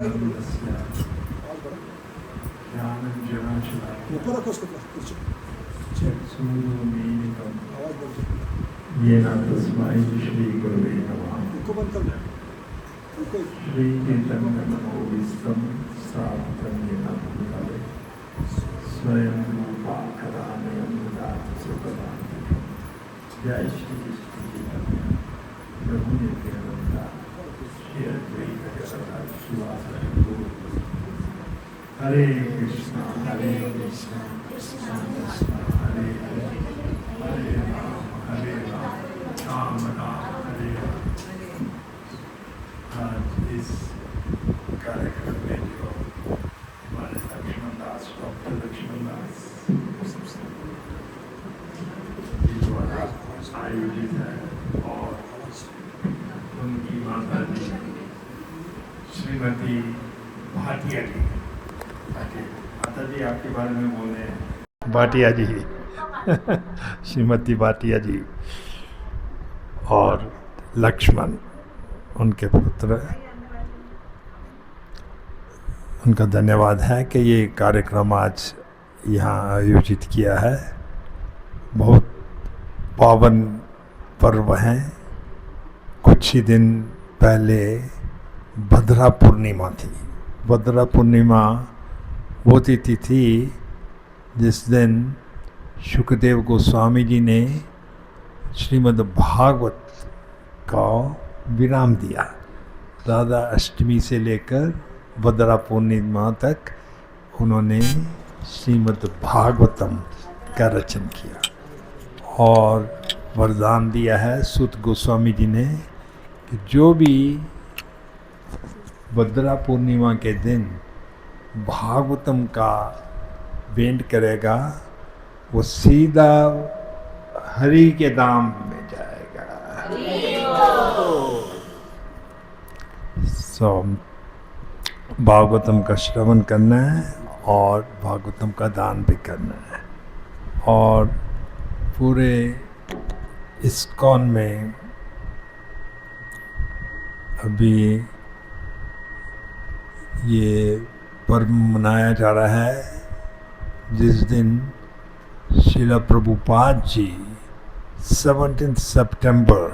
ऊपर रखो उसको कुछ येन तस्मै श्री गुरवे नमः। उनको बंद कर दो उनको श्री चैतन्यमनोभीष्टं स्थापितं येन भूतले स्वयं रूपा कदामयं ददाति सुखदां। जय श्री कृष्ण चैतन्य प्रभु नित्यानंद श्री अद्वैत गदाधर शिवासादि गौर। हरे कृष्णा हरे कृष्णा कृष्णा कृष्णा हरे हरे हरे राम राम राम हरे हरे। आज इस कार्यक्रम में जो हमारे लक्ष्मण दास डॉक्टर लक्ष्मण दास जी द्वारा आयोजित है और उनकी माता जी श्रीमती भाटिया जी, माता जी आपके बारे में बोले हैं। भाटिया जी श्रीमती भाटिया जी और लक्ष्मण उनके पुत्र, उनका धन्यवाद है कि ये कार्यक्रम आज यहाँ आयोजित किया है। बहुत पावन पर्व हैं। कुछ ही दिन पहले भद्रा पूर्णिमा थी। भद्रा पूर्णिमा वो तिथि थी जिस दिन शुकदेव गोस्वामी जी ने श्रीमद् भागवत का विराम दिया। राधा अष्टमी से लेकर भद्रा पूर्णिमा तक उन्होंने श्रीमद् भागवतम का रचन किया और वरदान दिया है सूत गोस्वामी जी ने कि जो भी भद्रा पूर्णिमा के दिन भागवतम का वेंट करेगा वो सीधा हरि के धाम में जाएगा। भागवतम का श्रवण करना है और भागवतम का दान भी करना है। और पूरे इस्कॉन में अभी ये पर्व मनाया जा रहा है जिस दिन श्रील प्रभुपाद जी 17 सितंबर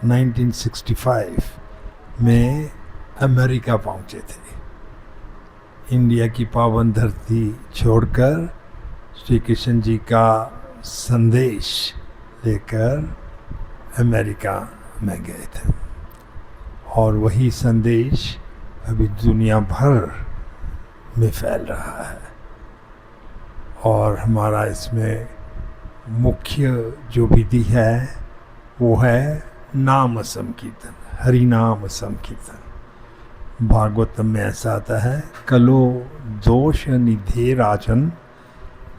1965 में अमेरिका पहुंचे थे। इंडिया की पावन धरती छोड़कर श्री कृष्ण जी का संदेश लेकर अमेरिका में गए थे और वही संदेश अभी दुनिया भर में फैल रहा है। और हमारा इसमें मुख्य जो विधि है वो है नाम संकीर्तन, हरि नाम संकीर्तन। भागवतम में ऐसा आता है, कलो दोष निधे राजन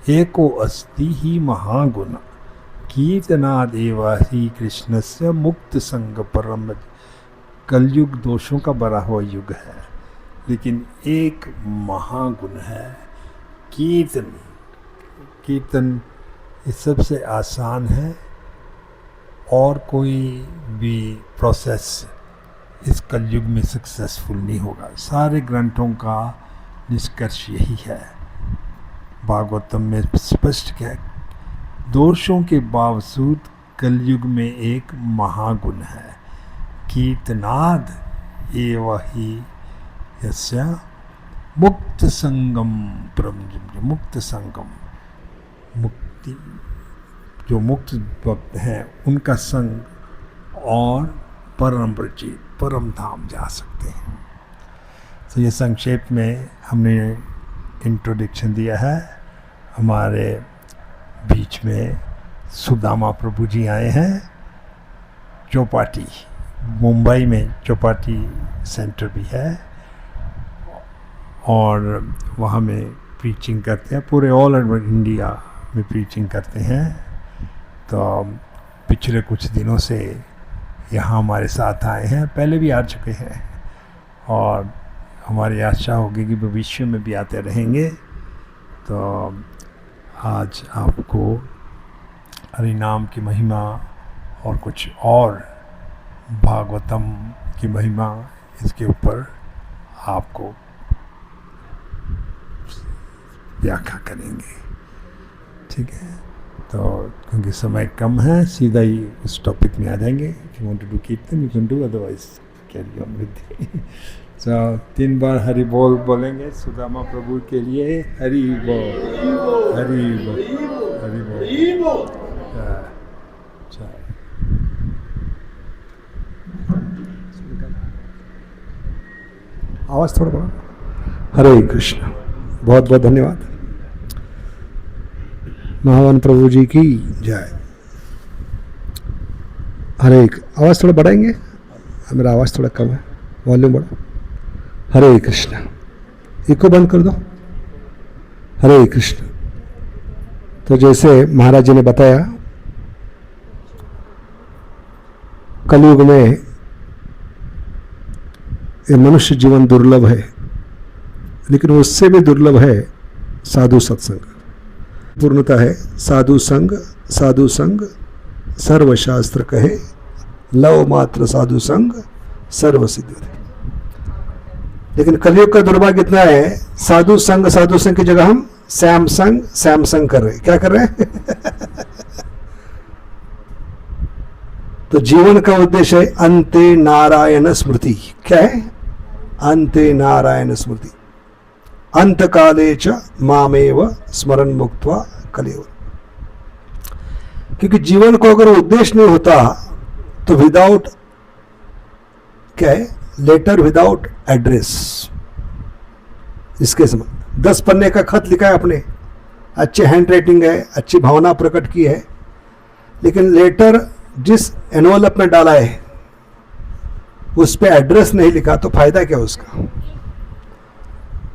एको अस्ति ही महागुण कीर्तनादेव ही कृष्णस्य मुक्त संग परम। कलयुग दोषों का भरा हुआ युग है, लेकिन एक महागुण है कीर्तन। कीर्तन ये सबसे आसान है और कोई भी प्रोसेस इस कलयुग में सक्सेसफुल नहीं होगा। सारे ग्रंथों का निष्कर्ष यही है। भागवतम में स्पष्ट है, दोषों के बावजूद कलयुग में एक महागुण है, कीर्तनाद एव ही यस्य मुक्त संगम परम। मुक्त संगम, मुक्ति, जो मुक्त भक्त हैं उनका संग और परम प्रचित परम धाम जा सकते हैं। तो ये संक्षेप में हमने इंट्रोडक्शन दिया है। हमारे बीच में सुदामा प्रभु जी आए हैं। चौपाटी, मुंबई में चौपाटी सेंटर भी है और वहाँ में प्रीचिंग करते हैं। पूरे ऑल ओवर इंडिया में प्रीचिंग करते हैं। तो पिछले कुछ दिनों से यहाँ हमारे साथ आए हैं, पहले भी आ चुके हैं और हमारी आशा होगी कि भविष्य में भी आते रहेंगे। तो आज आपको हरि नाम की महिमा और कुछ और भागवतम की महिमा इसके ऊपर आपको व्याख्या करेंगे। ठीक है, तो क्योंकि समय कम है, सीधा ही उस टॉपिक में आ जाएंगे। इफ यू वांट टू कीर्तन you can do, otherwise carry on with. तो 3 बार हरि बोल बोलेंगे सुदामा प्रभु के लिए। हरि बोल, हरि बोल, हरि बोल। आवाज थोड़ा बड़ा। हरे कृष्ण, बहुत बहुत धन्यवाद। महावन प्रभु जी की जय। हरे, आवाज थोड़ा बढ़ाएंगे, मेरा आवाज थोड़ा कम है, वॉल्यूम बढ़ा। हरे कृष्ण, इको बंद कर दो। हरे कृष्ण। तो जैसे महाराज जी ने बताया, कलयुग में ये मनुष्य जीवन दुर्लभ है, लेकिन उससे भी दुर्लभ है साधु सत्संग। पूर्णता है साधु संग, साधु संग सर्वशास्त्र कहे, लव मात्र साधु संग सर्व सिद्धि। लेकिन कलयुग का दुर्भाग्य इतना है, साधु संग की जगह हम सैमसंग कर रहे हैं। क्या कर रहे हैं? तो जीवन का उद्देश्य है अंते नारायण स्मृति। क्या है? अंते नारायण स्मृति। अंत काले च मामेव स्मरण मुक्त्वा कलेवर। क्योंकि जीवन को अगर उद्देश्य नहीं होता तो विदाउट, क्या है, लेटर विदाउट एड्रेस, इसके समान 10 पन्ने का खत लिखा है आपने, अच्छे हैंड राइटिंग है, अच्छी भावना प्रकट की है, लेकिन लेटर जिस एनवलप में डाला है उस पे एड्रेस नहीं लिखा, तो फायदा क्या उसका?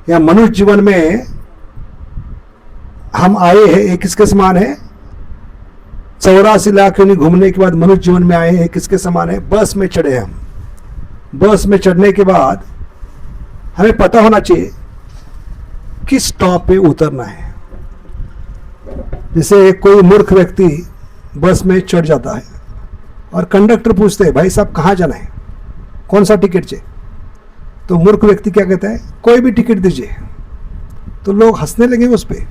या मनुष्य जीवन में हम आए हैं, एक किसके समान है? 84 लाख यूनि घूमने के बाद मनुष्य जीवन में आए हैं, किसके समान है? बस में चढ़े हम। बस में चढ़ने के बाद हमें पता होना चाहिए किस स्टॉप पे उतरना है। जैसे कोई मूर्ख व्यक्ति बस में चढ़ जाता है और कंडक्टर पूछते हैं, भाई साहब कहाँ जाना है, कौन सा टिकट चाहिए? तो मूर्ख व्यक्ति क्या कहता है? कोई भी टिकट दीजिए। तो लोग हंसने लगे उस पर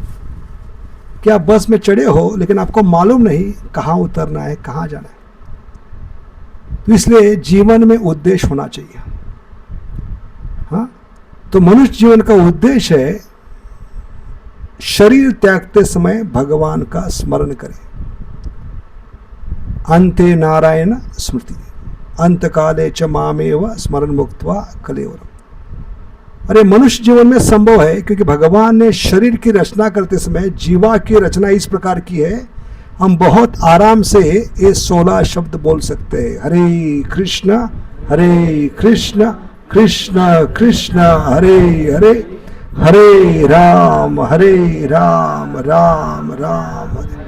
कि आप बस में चढ़े हो लेकिन आपको मालूम नहीं कहाँ उतरना है, कहाँ जाना है। तो इसलिए जीवन में उद्देश्य होना चाहिए। हाँ, तो मनुष्य जीवन का उद्देश्य है शरीर त्यागते समय भगवान का स्मरण करें। अंते नारायण स्मृति, अंत काले च मामेव स्मरण मुक्त्वा कलेवरम। अरे मनुष्य जीवन में संभव है, क्योंकि भगवान ने शरीर की रचना करते समय जीवा की रचना इस प्रकार की है, हम बहुत आराम से ये 16 शब्द बोल सकते हैं। हरे कृष्ण कृष्ण कृष्ण हरे हरे, हरे राम राम राम हरे।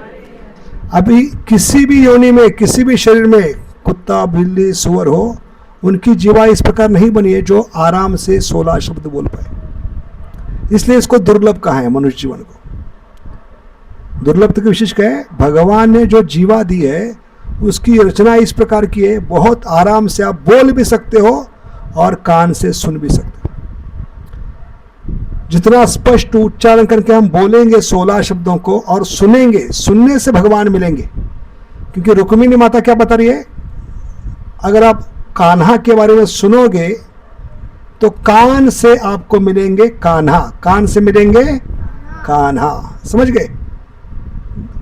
अभी किसी भी योनि में, किसी भी शरीर में कुत्ता, बिल्ली, सुअर हो, उनकी जीवा इस प्रकार नहीं बनी है जो आराम से 16 शब्द बोल पाए। इसलिए इसको दुर्लभ कहा है मनुष्य जीवन को। दुर्लभ की विशेष क्या है? भगवान ने जो जीवा दी है उसकी रचना इस प्रकार की है, बहुत आराम से आप बोल भी सकते हो और कान से सुन भी सकते हो। जितना स्पष्ट उच्चारण करके हम बोलेंगे 16 शब्दों को और सुनेंगे, सुनने से भगवान मिलेंगे। क्योंकि रुक्मिणी माता क्या बता रही है? अगर आप कान्हा के बारे में सुनोगे तो कान से आपको मिलेंगे कान्हा, कान से मिलेंगे कान्हा। समझ गए?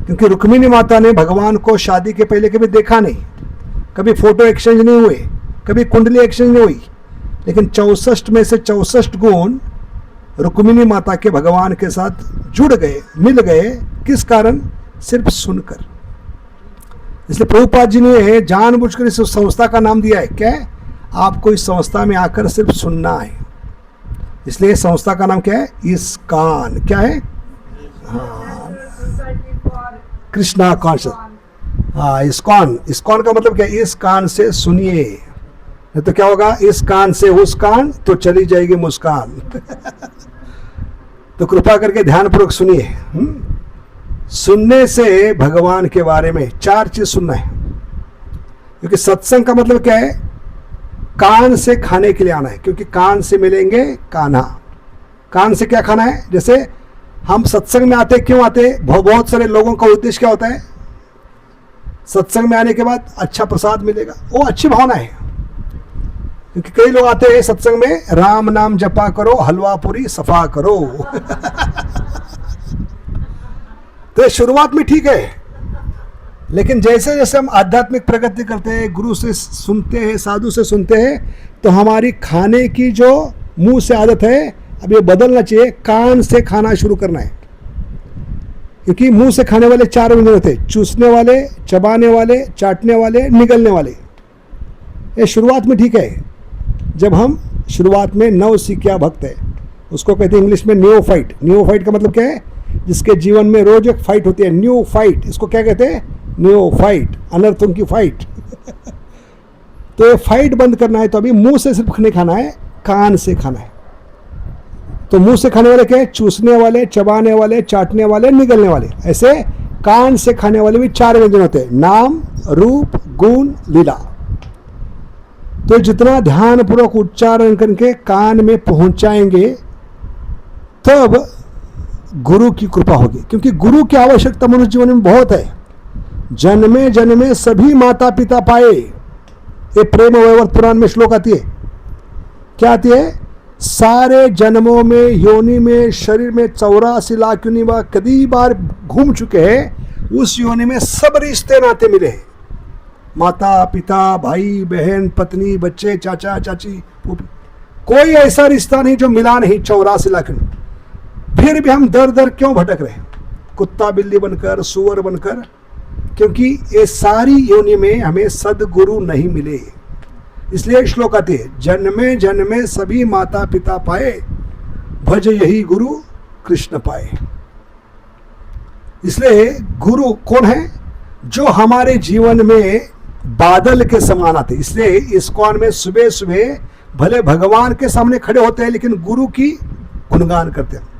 क्योंकि रुक्मिणी माता ने भगवान को शादी के पहले कभी देखा नहीं, कभी फोटो एक्सचेंज नहीं हुए, कभी कुंडली एक्सचेंज नहीं हुई, लेकिन 64 में से 64 गुण रुक्मिणी माता के भगवान के साथ जुड़ गए, मिल गए। किस कारण? सिर्फ सुनकर। इसलिए प्रभुपाद जी ने जानबूझकर इस संस्था का नाम दिया है। क्या है? आपको इस संस्था में आकर सिर्फ सुनना है। इसलिए संस्था का नाम क्या है? इस्कॉन। क्या है? हाँ, कृष्णा कॉन्शियस। हाँ, इस्कॉन। इस्कॉन का मतलब क्या है? इस कान से सुनिए, नहीं तो क्या होगा? इस कान से उस कान तो चली जाएगी मुस्कान। तो कृपा करके ध्यानपूर्वक सुनिए। सुनने से भगवान के बारे में 4 चीज सुनना है। क्योंकि सत्संग का मतलब क्या है? कान से खाने के लिए आना है, क्योंकि कान से मिलेंगे कान्हा। कान से क्या खाना है? जैसे हम सत्संग में आते क्यों आते? बहुत सारे लोगों का उद्देश्य क्या होता है? सत्संग में आने के बाद अच्छा प्रसाद मिलेगा, वो अच्छी भावना है। क्योंकि कई लोग आते हैं सत्संग में, राम नाम जपा करो, हलवा पूरी सफा करो। तो ये शुरुआत में ठीक है, लेकिन जैसे जैसे हम आध्यात्मिक प्रगति करते हैं, गुरु से सुनते हैं, साधु से सुनते हैं, तो हमारी खाने की जो मुंह से आदत है अब ये बदलना चाहिए। कान से खाना शुरू करना है, क्योंकि मुंह से खाने वाले 4 व्यंजन होते हैं: चूसने वाले, चबाने वाले, चाटने वाले, निगलने वाले। ये शुरुआत में ठीक है, जब हम शुरुआत में नवसिखिया भक्त है, उसको कहते हैं इंग्लिश में न्यूफाइट। न्यूफाइट का मतलब क्या है? जिसके जीवन में रोज एक फाइट होती है, न्यू फाइट। इसको क्या कहते हैं? न्यूफाइट, अनर्थों की फाइट। तो ये फाइट बंद करना है तो अभी मुंह से सिर्फ नहीं खाना है, कान से खाना है। तो मुंह से खाने वाले क्या है? चूसने वाले, चबाने वाले, चाटने वाले, निगलने वाले। ऐसे कान से खाने वाले भी 4 व्यंजन होते हैं: नाम, रूप, गुण, लीला। तो जितना ध्यानपूर्वक उच्चारण करके कान में पहुंचाएंगे तब गुरु की कृपा होगी। क्योंकि गुरु की आवश्यकता मनुष्य जीवन में बहुत है। जन्मे जन्मे सभी माता पिता पाए, ये प्रेम वैवर्त पुराण में श्लोक आती है। क्या आती है? सारे जन्मों में, योनि में, शरीर में 84 लाख योनि में कई बार घूम चुके हैं, उस योनि में सब रिश्ते नाते मिले हैं। माता पिता, भाई बहन, पत्नी, बच्चे, चाचा चाची, कोई ऐसा रिश्ता नहीं जो मिला नहीं 84 लाख योनि। फिर भी हम दर दर क्यों भटक रहे हैं? कुत्ता बिल्ली बनकर, सुअर बनकर, क्योंकि ये सारी योनि में हमें सदगुरु नहीं मिले। इसलिए श्लोक आते हैं: जन्मे जन्मे सभी माता पिता पाए, भज यही गुरु कृष्ण पाए। इसलिए गुरु कौन है? जो हमारे जीवन में बादल के समान आते। इसलिए इस्कॉन में सुबह सुबह भले भगवान के सामने खड़े होते हैं, लेकिन गुरु की गुणगान करते हैं।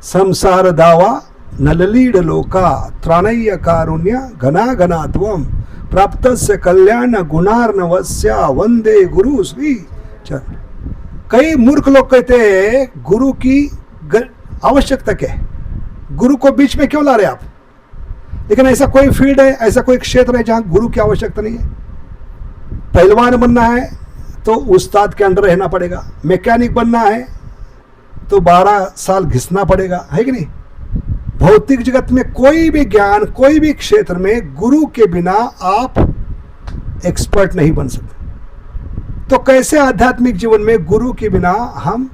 संसार दावा नललीड लोका त्राणय्य कारुण्य घना घनात्वम प्राप्तस्य कल्याण गुणार्णवस्य वंदे गुरु श्री चरण। कई मूर्ख लोग कहते हैं गुरु की आवश्यकता क्या है, गुरु को बीच में क्यों ला रहे आप? लेकिन ऐसा कोई फील्ड है, ऐसा कोई क्षेत्र है जहां गुरु की आवश्यकता नहीं है? पहलवान बनना है तो उस्ताद के अंडर रहना पड़ेगा, मैकेनिक बनना है तो 12 साल घिसना पड़ेगा, है कि नहीं? भौतिक जगत में कोई भी ज्ञान, कोई भी क्षेत्र में गुरु के बिना आप एक्सपर्ट नहीं बन सकते। तो कैसे आध्यात्मिक जीवन में गुरु के बिना हम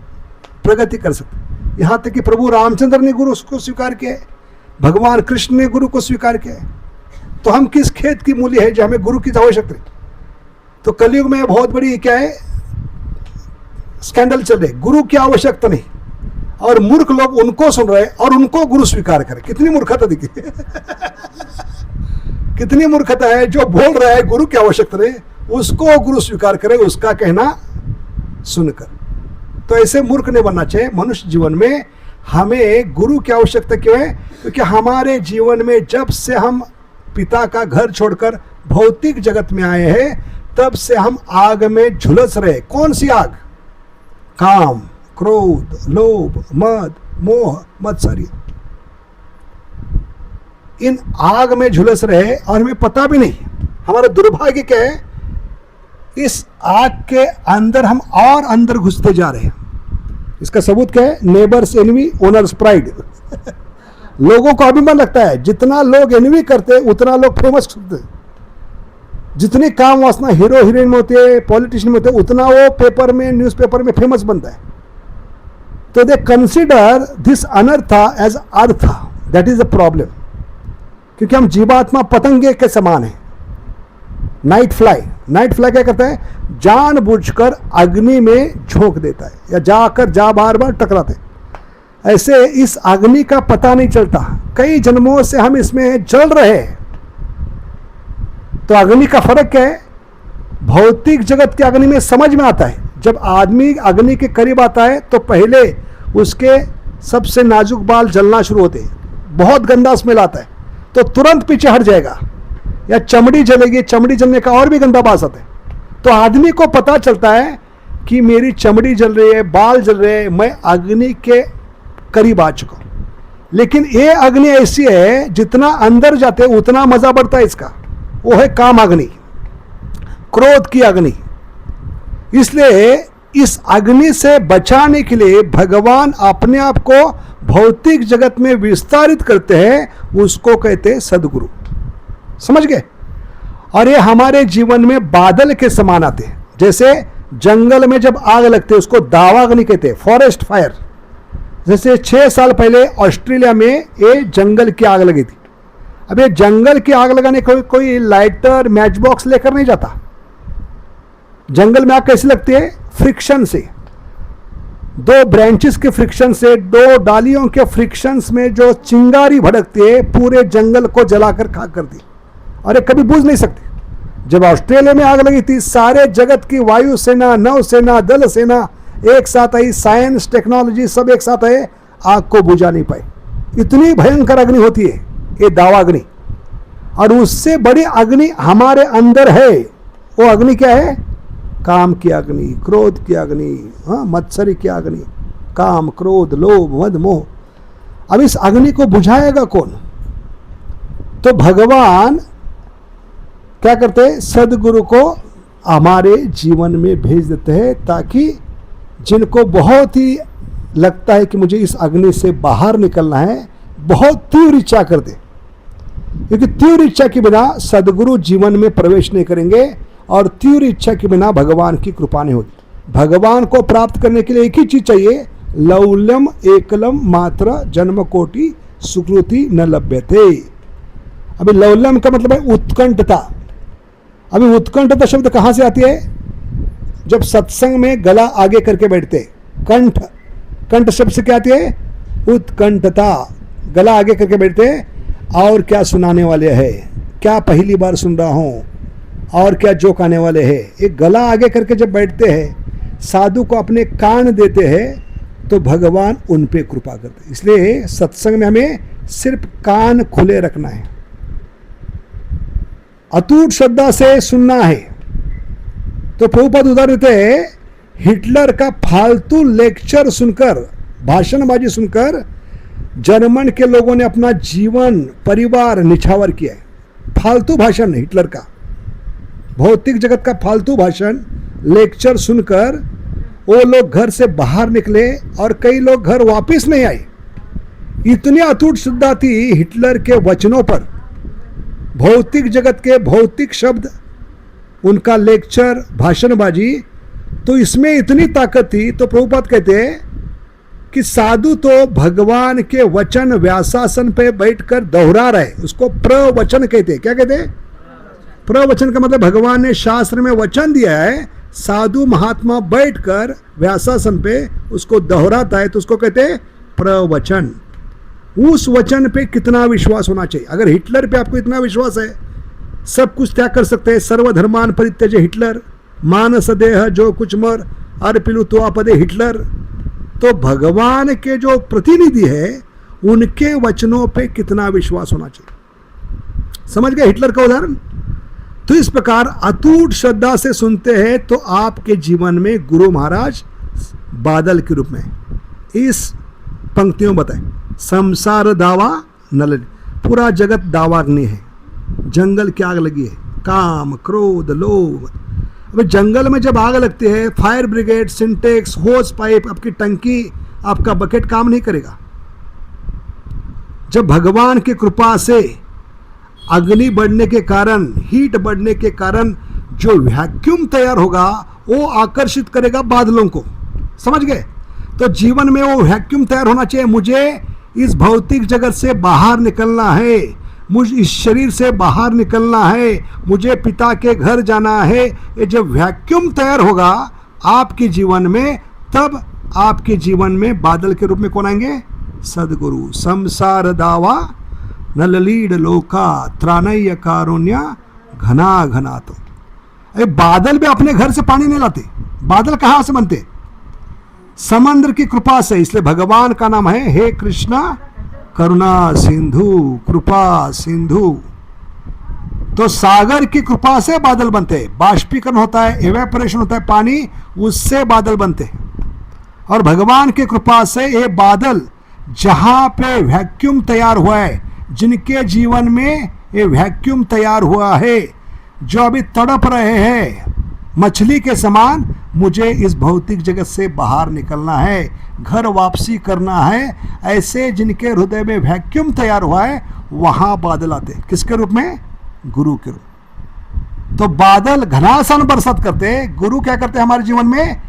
प्रगति कर सकते? यहां तक कि प्रभु रामचंद्र ने गुरु को स्वीकार किया है, भगवान कृष्ण ने गुरु को स्वीकार किया है। तो हम किस खेत की मूल्य है जो हमें गुरु की आवश्यकता है? तो कलयुग में बहुत बड़ी क्या है, स्कैंडल चल रहे, गुरु की आवश्यकता नहीं, और मूर्ख लोग उनको सुन रहे और उनको गुरु स्वीकार करें। कितनी मूर्खता दिखी। कितनी मूर्खता है, जो बोल रहा है गुरु की आवश्यकता नहीं, उसको गुरु स्वीकार करे, उसका कहना सुनकर। तो ऐसे मूर्ख नहीं बनना चाहिए। मनुष्य जीवन में हमें गुरु की आवश्यकता क्यों है? क्योंकि हमारे जीवन में जब से हम पिता का घर छोड़कर भौतिक जगत में आए हैं, तब से हम आग में झुलस रहे। कौन सी आग? काम, क्रोध, लोभ, मद, मोह, मत्सर्य। इन आग में झुलस रहे और हमें पता भी नहीं। हमारा दुर्भाग्य क्या है, इस आग के अंदर हम और अंदर घुसते जा रहे हैं। इसका सबूत क्या है? Neighbour's envy owner's pride. लोगों को अभिमान लगता है, जितना लोग एनवी करते हैं उतना लोग फेमस होते हैं। जितनी काम वासना हीरो हीरोइन में होती है, पॉलिटिशियन में होते हैं, उतना वो पेपर में, न्यूज़पेपर में फेमस बनता है। तो they consider this anartha as artha. That is the problem. क्योंकि हम जीवात्मा पतंगे के समान है। नाइट फ्लाई क्या करता है? जानबूझकर अग्नि में झोंक देता है, या बार बार टकराते। ऐसे इस अग्नि का पता नहीं चलता, कई जन्मों से हम इसमें जल रहे हैं। तो अग्नि का फर्क क्या है? भौतिक जगत के अग्नि में समझ में आता है। जब आदमी अग्नि के करीब आता है तो पहले उसके सबसे नाजुक बाल जलना शुरू होते हैं, बहुत गंदा स्मेल आता है, तो तुरंत पीछे हट जाएगा, या चमड़ी जलेगी, चमड़ी जलने का और भी गंदा बास आता है। तो आदमी को पता चलता है कि मेरी चमड़ी जल रही है, बाल जल रहे हैं, मैं अग्नि के करीब आ चुका हूं। लेकिन ये अग्नि ऐसी है, जितना अंदर जाते उतना मजा बढ़ता है इसका। वो है काम अग्नि, क्रोध की अग्नि। इसलिए इस अग्नि से बचाने के लिए भगवान अपने आप को भौतिक जगत में विस्तारित करते हैं, उसको कहते हैं सदगुरु। समझ गए? और ये हमारे जीवन में बादल के समान आते हैं। जैसे जंगल में जब आग लगती है उसको दावाग्नि कहते हैं, फॉरेस्ट फायर। जैसे 6 साल पहले ऑस्ट्रेलिया में ये जंगल की आग लगी थी। अब ये जंगल की आग लगाने कोई लाइटर मैच बॉक्स लेकर नहीं जाता। जंगल में आग कैसे लगती है? फ्रिक्शन से, 2 ब्रांचेस के फ्रिक्शन से, 2 डालियों के फ्रिक्शंस में जो चिंगारी भड़कती है पूरे जंगल को जलाकर खाक कर दी, और ये कभी बुझ नहीं सकती। जब ऑस्ट्रेलिया में आग लगी थी, सारे जगत की वायुसेना, नौसेना, दल सेना एक साथ आई, साइंस टेक्नोलॉजी सब एक साथ आए, आग को बुझा नहीं पाए। इतनी भयंकर अग्नि होती है ये दावाग्नि। और उससे बड़ी अग्नि हमारे अंदर है। वो अग्नि क्या है? काम की अग्नि, क्रोध की अग्नि, मत्सरी की अग्नि, काम, क्रोध, लोभ, मद, मोह। अब इस अग्नि को बुझाएगा कौन? तो भगवान क्या करते हैं? सदगुरु को हमारे जीवन में भेज देते हैं, ताकि जिनको बहुत ही लगता है कि मुझे इस अग्नि से बाहर निकलना है, बहुत तीव्र इच्छा कर दे। क्योंकि तीव्र इच्छा के बिना सदगुरु जीवन में प्रवेश नहीं करेंगे, और तीव्र इच्छा के बिना भगवान की कृपा नहीं होगी। भगवान को प्राप्त करने के लिए एक ही चीज चाहिए, लौल्यम एकलम मात्र जन्म कोटि सुकृति न लभ्यते। अभी लौल्यम का मतलब है उत्कंठता। अभी उत्कंठता शब्द कहां से आती है? जब सत्संग में गला आगे करके बैठते, कंठ, कंठ शब्द से क्या आती है? उत्कंठता। गला आगे करके बैठते, और क्या सुनाने वाले हैं, क्या पहली बार सुन रहा हूं, और क्या जोक आने वाले हैं। एक गला आगे करके जब बैठते हैं, साधु को अपने कान देते हैं, तो भगवान उन पे कृपा करते हैं। इसलिए सत्संग में हमें सिर्फ कान खुले रखना है, अटूट श्रद्धा से सुनना है। तो प्रभुपाद उदाहरण देते हैं, हिटलर का फालतू लेक्चर सुनकर, भाषणबाजी सुनकर जर्मन के लोगों ने अपना जीवन, परिवार निछावर किया है। फालतू भाषण हिटलर का, भौतिक जगत का फालतू भाषण, लेक्चर सुनकर वो लोग घर से बाहर निकले, और कई लोग घर वापस नहीं आए। इतनी अटूट श्रद्धा थी हिटलर के वचनों पर, भौतिक जगत के भौतिक शब्द, उनका लेक्चर, भाषणबाजी, तो इसमें इतनी ताकत थी। तो प्रभुपाद कहते हैं कि साधु तो भगवान के वचन व्यासासन पे बैठकर दोहरा रहे, उसको प्रवचन कहते हैं। क्या कहते हैं? प्रवचन का मतलब भगवान ने शास्त्र में वचन दिया है, साधु महात्मा बैठकर व्यासासन पे उसको दोहराता है, तो उसको कहते हैं प्रवचन। उस वचन पे कितना विश्वास होना चाहिए। अगर हिटलर पे आपको इतना विश्वास है, सब कुछ त्याग कर सकते हैं, सर्वधर्मान परित्यज्य हिटलर, मानस देह जो कुछ मर, अर्पिलु त्वापदे हिटलर, तो भगवान के जो प्रतिनिधि है उनके वचनों पे कितना विश्वास होना चाहिए। समझ गए हिटलर का उदाहरण? तो इस प्रकार अटूट श्रद्धा से सुनते हैं, तो आपके जीवन में गुरु महाराज बादल के रूप में। इस पंक्तियों बताएं, संसार दावा नल, पूरा जगत दावाग्नि है, जंगल की आग लगी है, काम, क्रोध, लोभ। अब जंगल में जब आग लगती है, fire brigade, Sintex, hose pipe, आपकी टंकी, आपका बकेट काम नहीं करेगा। जब भगवान की कृपा से अग्नि बढ़ने के कारण, हीट बढ़ने के कारण जो वैक्यूम तैयार होगा, वो आकर्षित करेगा बादलों को। समझ गए? तो जीवन में वो वैक्यूम तैयार होना चाहिए। मुझे इस भौतिक जगत से बाहर निकलना है, मुझे इस शरीर से बाहर निकलना है, मुझे पिता के घर जाना है। ये जब वैक्यूम तैयार होगा आपके जीवन में, तब आपके जीवन में बादल के रूप में कौन आएंगे? सदगुरु। संसार दावा नललीड लोका त्राणय कारुण्य घना घना। तो बादल भी अपने घर से पानी नहीं लाते। बादल कहां से बनते? समुद्र की कृपा से। इसलिए भगवान का नाम है हे कृष्णा करुणा सिंधु, कृपा सिंधु। तो सागर की कृपा से बादल बनते हैं, बाष्पीकरण होता है, एवेपोरेशन होता है पानी, उससे बादल बनते हैं। और भगवान की कृपा से ये बादल जहां पे वैक्यूम तैयार हुआ है, जिनके जीवन में ये वैक्यूम तैयार हुआ है, जो अभी तड़प रहे हैं मछली के समान, मुझे इस भौतिक जगत से बाहर निकलना है, घर वापसी करना है, ऐसे जिनके हृदय में वैक्यूम तैयार हुआ है, वहां बादल आते। किसके रूप में? गुरु के रूप। तो बादल घनासन बरसात करते, गुरु क्या करते हमारे जीवन में?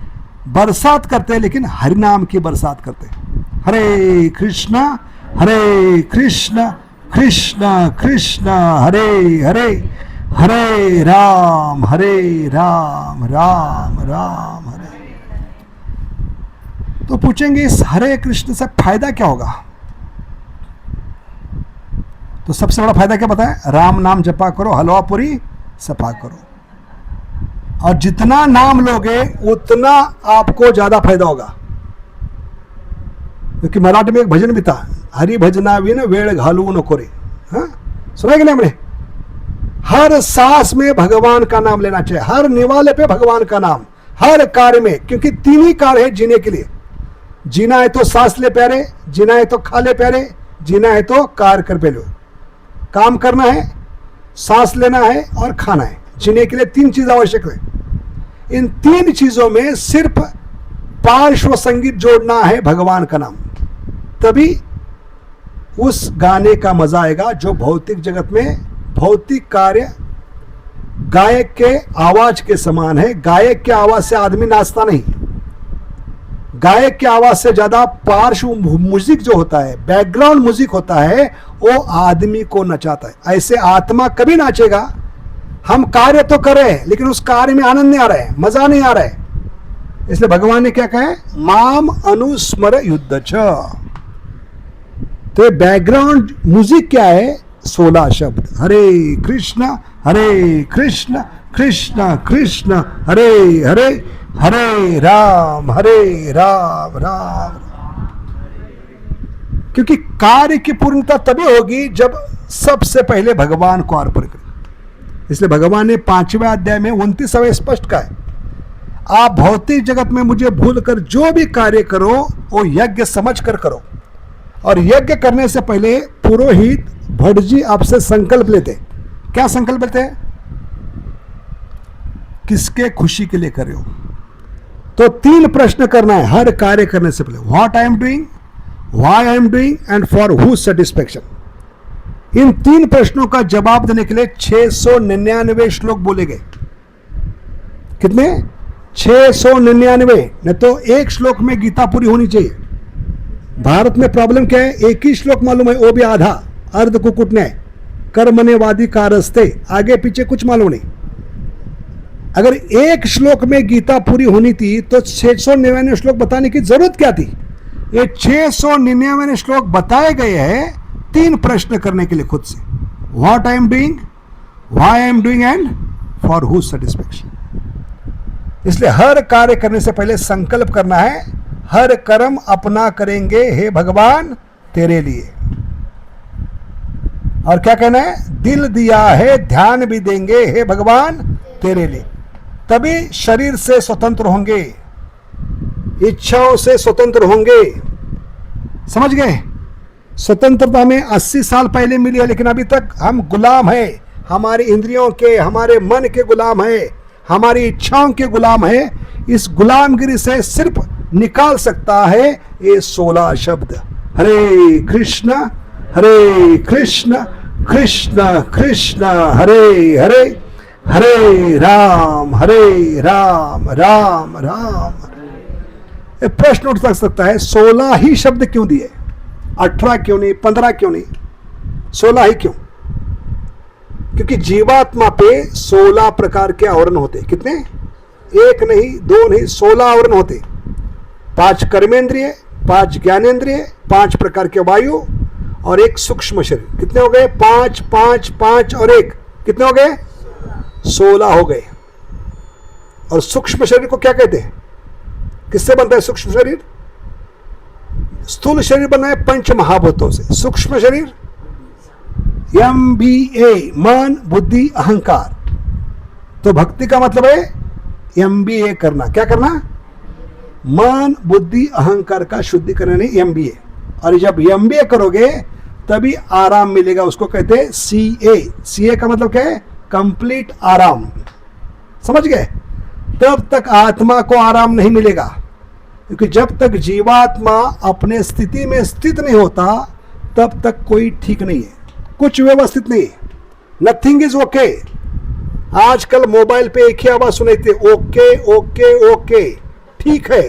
बरसात करते, लेकिन हरि नाम की बरसात करते। हरे कृष्णा कृष्ण कृष्ण हरे हरे, हरे राम राम राम हरे। तो पूछेंगे इस हरे कृष्ण से फायदा क्या होगा? तो सबसे बड़ा फायदा क्या पता है? राम नाम जपा करो, हलवा पूरी सफा करो। और जितना नाम लोगे उतना आपको ज्यादा फायदा होगा। क्योंकि मराठी में एक भजन भी था, हरि भजना विन वेळ घालू नको रे। हाँ, सुना कि नहीं हमने? हर सांस में भगवान का नाम लेना चाहिए, हर निवाले पे भगवान का नाम, हर कार्य में। क्योंकि तीन ही कार्य है जीने के लिए। जीना है तो सांस ले प्यारे, जीना है तो खा ले प्यारे, जीना है तो कार्य कर पे लो। काम करना है, सांस लेना है और खाना है। जीने के लिए तीन चीज आवश्यक है। इन तीन चीजों में सिर्फ पार्श्व संगीत जोड़ना है भगवान का नाम, तभी उस गाने का मजा आएगा जो भौतिक जगत में भौतिक कार्य गायक के आवाज के समान है। गायक के आवाज से आदमी नाचता नहीं, गायक की आवाज से ज्यादा पार्श्व म्यूजिक जो होता है, बैकग्राउंड म्यूजिक होता है, वो आदमी को नचाता है। ऐसे आत्मा कभी नाचेगा। हम कार्य तो कर रहे हैं लेकिन उस कार्य में आनंद नहीं आ रहा है, मजा नहीं आ रहा है। इसलिए भगवान ने क्या कहा है? माम अनुस्मर युद्ध छ। तो बैकग्राउंड म्यूजिक क्या है? 16 शब्द, हरे कृष्ण कृष्ण कृष्ण हरे हरे, हरे राम राम राम। क्योंकि कार्य की पूर्णता तभी होगी जब सबसे पहले भगवान को अर्पण करें। इसलिए भगवान ने 5वें अध्याय में 29वें स्पष्ट कहा है, आप भौतिक जगत में मुझे भूलकर जो भी कार्य करो वो यज्ञ समझ कर करो। और यज्ञ करने से पहले पुरोहित भट्ट जी आपसे संकल्प लेते। क्या संकल्प लेते? किसके खुशी के लिए कर रहे हो? तो 3 प्रश्न करना है हर कार्य करने से पहले। What I am doing, why I am doing and for who satisfaction. इन 3 प्रश्नों का जवाब देने के लिए 699 श्लोक बोले गए। कितने? 699। न तो एक श्लोक में गीता पूरी होनी चाहिए। भारत में प्रॉब्लम क्या है? एक ही श्लोक मालूम है, वो भी आधा, अर्ध कुकुट न्याय, कर्मने वादी कारस्ते, आगे पीछे कुछ मालूम नहीं। अगर एक श्लोक में गीता पूरी होनी थी तो 699 श्लोक बताने की जरूरत क्या थी? ये 699 श्लोक बताए गए हैं 3 प्रश्न करने के लिए खुद से। What I am doing, why I am doing and for who satisfaction. इसलिए हर कार्य करने से पहले संकल्प करना है, हर कर्म अपना करेंगे हे भगवान तेरे लिए। और क्या कहना है? दिल दिया है ध्यान भी देंगे हे भगवान तेरे लिए। तभी शरीर से स्वतंत्र होंगे, इच्छाओं से स्वतंत्र होंगे। समझ गए? स्वतंत्रता में 80 साल पहले मिली है, लेकिन अभी तक हम गुलाम हैं, हमारी इंद्रियों के, हमारे मन के गुलाम है, हमारी इच्छाओं के गुलाम है। इस गुलामगिरी से सिर्फ निकाल सकता है ये 16 शब्द, हरे कृष्ण कृष्ण कृष्ण हरे हरे, हरे राम राम राम। प्रश्न उठ सकता है 16 ही शब्द क्यों दिए? 18 क्यों नहीं, 15 क्यों नहीं, 16 ही क्यों? क्योंकि जीवात्मा पे 16 प्रकार के आवरण होते। कितने? 1 नहीं, 2 नहीं, 16 आवरण होते। 5 कर्मेंद्रिय, 5 ज्ञानेंद्रिय, 5 प्रकार के वायु और 1 सूक्ष्म शरीर। कितने हो गए? 5 5 5 और 1 कितने हो गए? 16 हो गए। और सूक्ष्म शरीर को क्या कहते हैं? किससे बनता है सूक्ष्म शरीर? स्थूल शरीर बना है 5 महाभूतों से। सूक्ष्म शरीर MBA, मन बुद्धि अहंकार। तो भक्ति का मतलब है MBA करना। क्या करना? मन बुद्धि अहंकार का शुद्धिकरण है MBA। और जब MBA करोगे तभी आराम मिलेगा। उसको कहते हैं CA। CA का मतलब क्या है? कंप्लीट आराम। समझ गए? तब तक आत्मा को आराम नहीं मिलेगा, क्योंकि जब तक जीवात्मा अपने स्थिति में स्थित नहीं होता तब तक कोई ठीक नहीं है, कुछ व्यवस्थित नहीं है। Nothing is okay. आजकल मोबाइल पे एक ही आवाज सुनाई थी, ओके ओके ओके, ठीक है,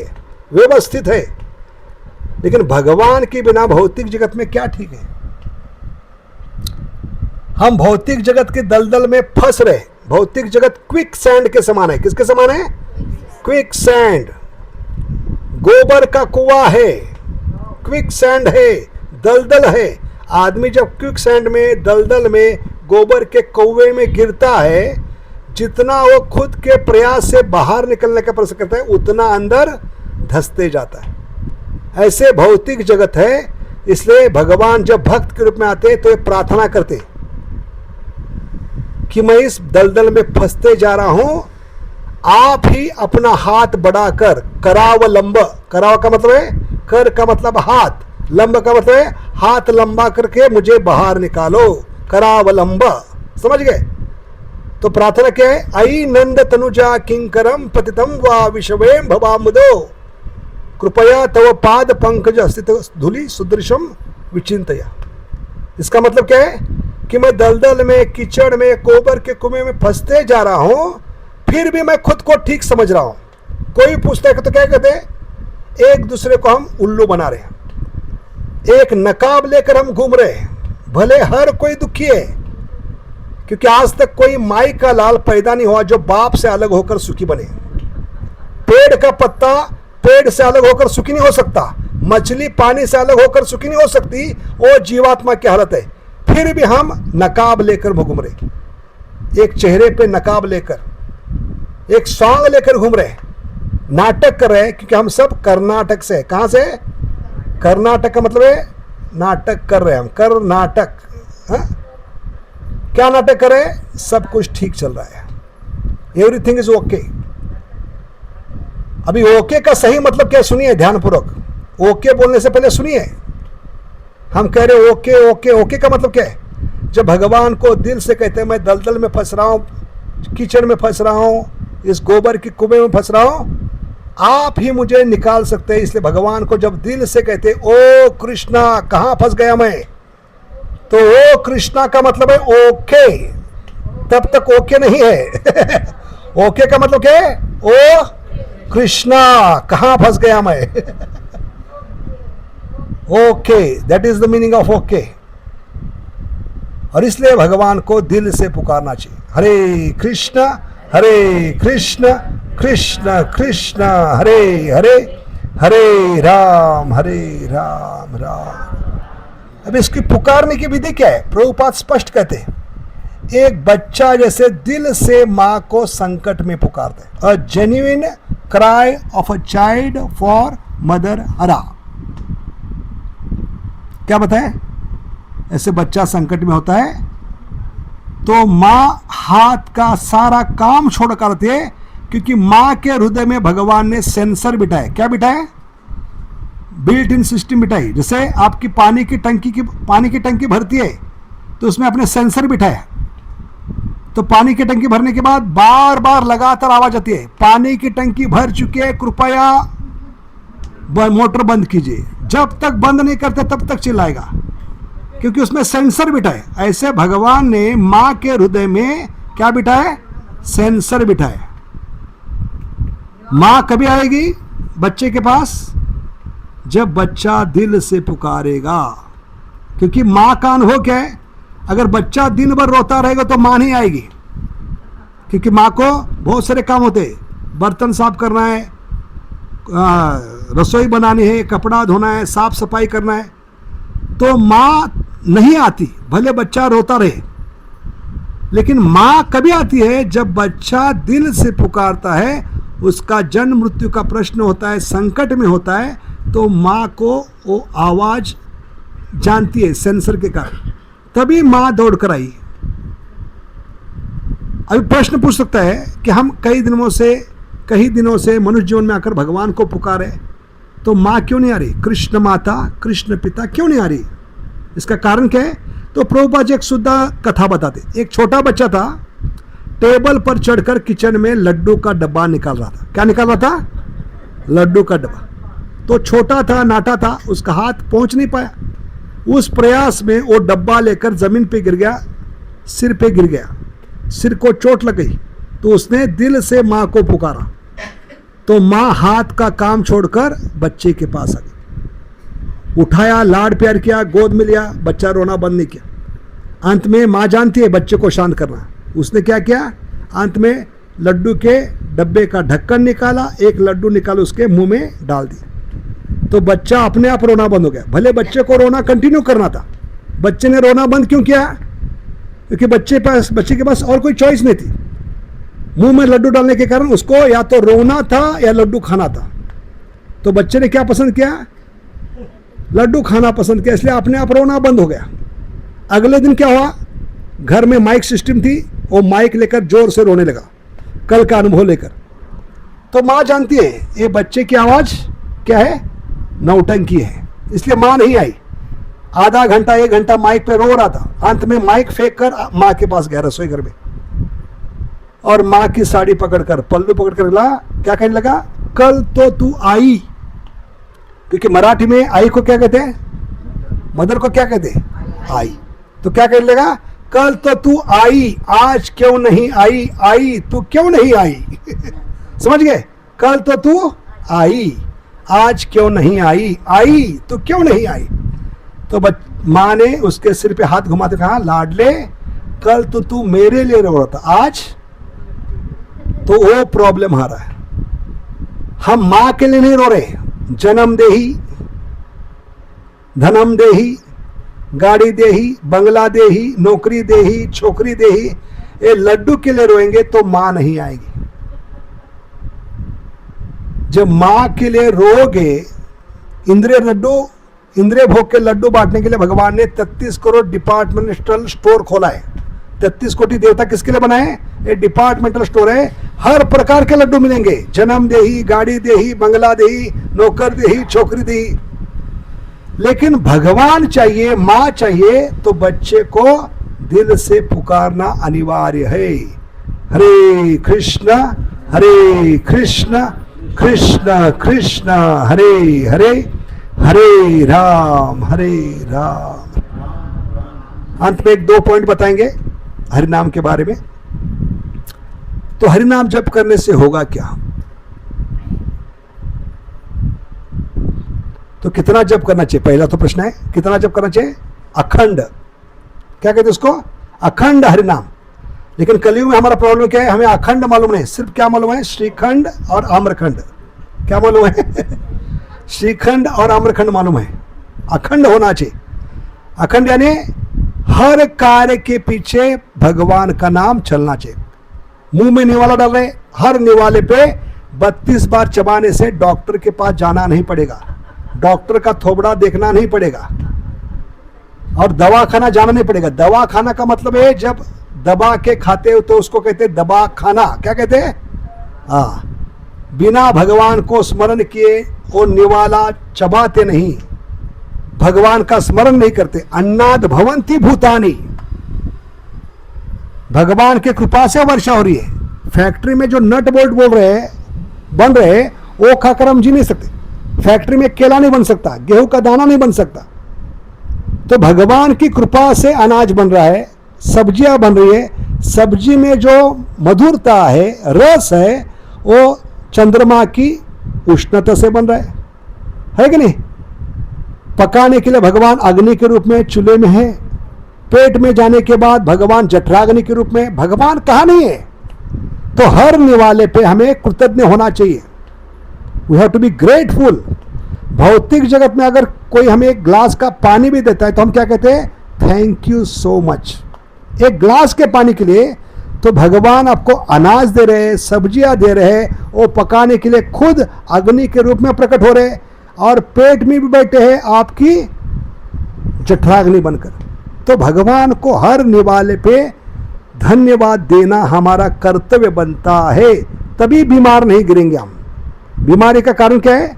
व्यवस्थित है। लेकिन भगवान के बिना भौतिक जगत में क्या ठीक है? हम भौतिक जगत के दलदल में फंस रहे। भौतिक जगत क्विक सैंड के समान है। किसके समान है? Quick sand. गोबर का कुआं है, क्विक सैंड है, दलदल है। आदमी जब क्विक सैंड में, दलदल में, गोबर के कुएं में गिरता है, जितना वो खुद के प्रयास से बाहर निकलने का प्रयास करता है उतना अंदर धंसते जाता है। ऐसे भौतिक जगत है। इसलिए भगवान जब भक्त के रूप में आते तो ये प्रार्थना करते कि मैं इस दलदल में फंसते जा रहा हूं, आप ही अपना हाथ बढ़ाकर करावलंब, कराव का मतलब है कर का मतलब हाथ, लंब का मतलब है हाथ लंबा करके मुझे बाहर निकालो, करावलंब। समझ गए? तो प्रार्थना क्या है? आई नंद तनुजा किंकरम पतितम वा विश्वेम भवामुदो कृपया तव पाद पंकज स्थित धूलि सुदृशम विचिंतया। इसका मतलब क्या है कि मैं दलदल में, कीचड़ में, गोबर के कुएं में फंसते जा रहा हूं, फिर भी मैं खुद को ठीक समझ रहा हूं। कोई पूछता है तो क्या कहते हैं? एक दूसरे को हम उल्लू बना रहे हैं, एक नकाब लेकर हम घूम रहे हैं। भले हर कोई दुखी है, क्योंकि आज तक कोई माई का लाल पैदा नहीं हुआ जो बाप से अलग होकर सुखी बने। पेड़ का पत्ता पेड़ से अलग होकर सुखी नहीं हो सकता, मछली पानी से अलग होकर सुखी नहीं हो सकती। वो जीवात्मा की हालत है। फिर भी हम नकाब लेकर घूम रहे, एक चेहरे पे नकाब लेकर, एक सॉन्ग लेकर घूम रहे, नाटक कर रहे हैं। क्योंकि हम सब कर्नाटक से। कहां से? कर्नाटक का मतलब है नाटक कर रहे हैं हम, कर्नाटक। क्या नाटक कर रहे हैं? सब कुछ ठीक चल रहा है, एवरीथिंग इज ओके। अभी ओके का सही मतलब क्या? सुनिए ध्यानपूर्वक। ओके बोलने से पहले सुनिए। हम कह रहे ओके ओके, ओके का मतलब क्या है? जब भगवान को दिल से कहते हैं मैं दलदल में फंस रहा हूं, कीचड़ में फंस रहा हूं, इस गोबर के कुएं में फंस रहा हूं, आप ही मुझे निकाल सकते हैं। इसलिए भगवान को जब दिल से कहते ओ कृष्णा कहां फंस गया मैं, तो ओ कृष्णा का मतलब है ओके। तब तक ओके नहीं है। ओके का मतलब क्या है? ओ कृष्णा कहां फंस गया मैं। Okay, that is the meaning of okay. और इसलिए भगवान को दिल से पुकारना चाहिए। हरे कृष्ण कृष्ण कृष्ण हरे हरे, हरे राम राम। अब इसकी पुकारने की विधि क्या है? प्रभुपाद स्पष्ट कहते हैं, एक बच्चा जैसे दिल से मां को संकट में पुकारता है। A genuine cry of a child for mother हरा। क्या बताए? ऐसे बच्चा संकट में होता है तो मां हाथ का सारा काम छोड़ करती है, क्योंकि मां के हृदय में भगवान ने सेंसर बिठाए। क्या बिठाए? बिल्ट इन सिस्टम बिठाई। जैसे आपकी पानी की टंकी भरती है तो उसमें अपने सेंसर बिठाए, तो पानी की टंकी भरने के बाद बार बार लगातार आवाज आती है, पानी की टंकी भर चुकी है, कृपया मोटर बंद कीजिए। जब तक बंद नहीं करते तब तक चिल्लाएगा, क्योंकि उसमें सेंसर बिठाए। ऐसे भगवान ने मां के हृदय में क्या बिठाए? सेंसर बिठाए। मां कभी आएगी बच्चे के पास? जब बच्चा दिल से पुकारेगा। क्योंकि मां का अनुभव क्या है? अगर बच्चा दिन भर रोता रहेगा तो मां नहीं आएगी, क्योंकि मां को बहुत सारे काम होते हैं, बर्तन साफ करना है, रसोई बनानी है, कपड़ा धोना है, साफ सफाई करना है। तो मां नहीं आती भले बच्चा रोता रहे। लेकिन मां कभी आती है? जब बच्चा दिल से पुकारता है, उसका जन्म मृत्यु का प्रश्न होता है, संकट में होता है, तो मां को वो आवाज जानती है सेंसर के कारण, तभी मां दौड़ कर आई। अभी प्रश्न पूछ सकता है कि हम कई दिनों से मनुष्य जीवन में आकर भगवान को पुकारे, तो माँ क्यों नहीं आ रही? कृष्ण माता, कृष्ण पिता क्यों नहीं आ रही? इसका कारण क्या है? तो प्रभुपाद जी एक शुद्ध कथा बताते। एक छोटा बच्चा था, टेबल पर चढ़कर किचन में लड्डू का डब्बा निकाल रहा था। क्या निकाल रहा था? लड्डू का डब्बा। तो छोटा था, नाटा था, उसका हाथ पहुंच नहीं पाया। उस प्रयास में वो डब्बा लेकर जमीन पे गिर गया, सिर पे गिर गया, सिर को चोट लग गई। तो उसने दिल से माँ को पुकारा, तो माँ हाथ का काम छोड़कर बच्चे के पास आ गई, उठाया, लाड प्यार किया, गोद में लिया, बच्चा रोना बंद नहीं किया। अंत में माँ जानती है बच्चे को शांत करना, उसने क्या किया? अंत में लड्डू के डब्बे का ढक्कन निकाला, एक लड्डू निकाल उसके मुंह में डाल दिया। तो बच्चा अपने आप रोना बंद हो गया। भले बच्चे को रोना कंटिन्यू करना था, बच्चे ने रोना बंद क्यों किया? क्योंकि बच्चे के पास और कोई चॉइस नहीं थी। मुंह में लड्डू डालने के कारण उसको या तो रोना था या लड्डू खाना था। तो बच्चे ने क्या पसंद किया? लड्डू खाना पसंद किया, इसलिए अपने आप रोना बंद हो गया। अगले दिन क्या हुआ? घर में माइक सिस्टम थी, वो माइक लेकर जोर से रोने लगा, कल का अनुभव लेकर। तो माँ जानती है ये बच्चे की आवाज क्या है? नौटंकी है, इसलिए माँ नहीं आई। आधा घंटा 1 घंटा माइक पे रो रहा था। अंत में माइक फेंक कर माँ के पास गया रसोई घर में, और माँ की साड़ी पकड़कर, पल्लू पकड़कर क्या कहने लगा? कल तो तू आई। क्योंकि मराठी में आई को क्या कहते हैं? मदर को क्या कहते हैं? आई। तो क्या कहने लगा? कल तो तू आई, आज क्यों नहीं आई? आई तू क्यों नहीं आई? समझ गए? कल तो तू आई, आज क्यों नहीं आई? आई तो क्यों नहीं आई? तो माँ ने उसके सिर पे हाथ घुमाते कहा, लाडले कल तो तू मेरे लिए रो रहा था, आज तो वो प्रॉब्लम आ रहा है। हम माँ के लिए नहीं रो रहे। जन्म देही, धनम देही, गाड़ी देही, बंगला देही, नौकरी देही, छोकरी देही, ये लड्डू के लिए रोएंगे तो माँ नहीं आएगी। जब माँ के लिए रोगे, इंद्रिय भोग के लड्डू बांटने के लिए भगवान ने 33 करोड़ डिपार्टमेंटल स्टोर खोला है। 33 कोटि देवता किसके लिए बनाए? ये डिपार्टमेंटल स्टोर है, हर प्रकार के लड्डू मिलेंगे। जन्म देही, गाड़ी देही, बंगला देही, नौकर देही, छोकरी देही। लेकिन भगवान चाहिए, माँ चाहिए, तो बच्चे को दिल से पुकारना अनिवार्य है। हरे कृष्ण कृष्ण कृष्ण हरे हरे, हरे राम हरे राम। अंत में 2 पॉइंट बताएंगे हरिनाम के बारे में। तो हरिनाम जप करने से होगा क्या? तो कितना जप करना चाहिए? पहला तो प्रश्न है, कितना जप करना चाहिए? अखंड। क्या कहते हैं उसको? अखंड हरिनाम। लेकिन कलयुग में हमारा प्रॉब्लम क्या है? हमें अखंड मालूम नहीं, सिर्फ क्या मालूम है? श्रीखंड और आम्रखंड। क्या मालूम है? श्रीखंड और आम्रखंड मालूम है। अखंड होना चाहिए। अखंड यानी हर कार्य के पीछे भगवान का नाम चलना चाहिए। मुंह में निवाला डाल रहे, हर निवाले पे 32 बार चबाने से डॉक्टर के पास जाना नहीं पड़ेगा, डॉक्टर का थोबड़ा देखना नहीं पड़ेगा, और दवा खाना जाना नहीं पड़ेगा। दवा खाना का मतलब है जब दबा के खाते हो तो उसको कहते हैं दबा खाना। क्या कहते हैं? हाँ, बिना भगवान को स्मरण किए वो निवाला चबाते नहीं, भगवान का स्मरण नहीं करते। अन्नाद भवंती भूतानी, भगवान के कृपा से वर्षा हो रही है। फैक्ट्री में जो नट बोल्ट बन रहे वो खाकर हम जी नहीं सकते। फैक्ट्री में केला नहीं बन सकता, गेहूं का दाना नहीं बन सकता। तो भगवान की कृपा से अनाज बन रहा है, सब्जियां बन रही है। सब्जी में जो मधुरता है, रस है, वो चंद्रमा की उष्णता से बन रहा है कि नहीं? पकाने के लिए भगवान अग्नि के रूप में चूल्हे में है, पेट में जाने के बाद भगवान जठराग्नि के रूप में। भगवान कहाँ नहीं है? तो हर निवाले पे हमें कृतज्ञ होना चाहिए। We have to be grateful. भौतिक जगत में अगर कोई हमें एक ग्लास का पानी भी देता है तो हम क्या कहते हैं? Thank you so much. एक ग्लास के पानी के लिए तो भगवान आपको अनाज दे रहे हैं, सब्जियां दे रहे हैं, वो पकाने के लिए खुद अग्नि के रूप में प्रकट हो रहे हैं, और पेट में भी बैठे हैं आपकी जठराग्नि बनकर। तो भगवान को हर निवाले पे धन्यवाद देना हमारा कर्तव्य बनता है, तभी बीमार नहीं गिरेंगे हम। बीमारी का कारण क्या है?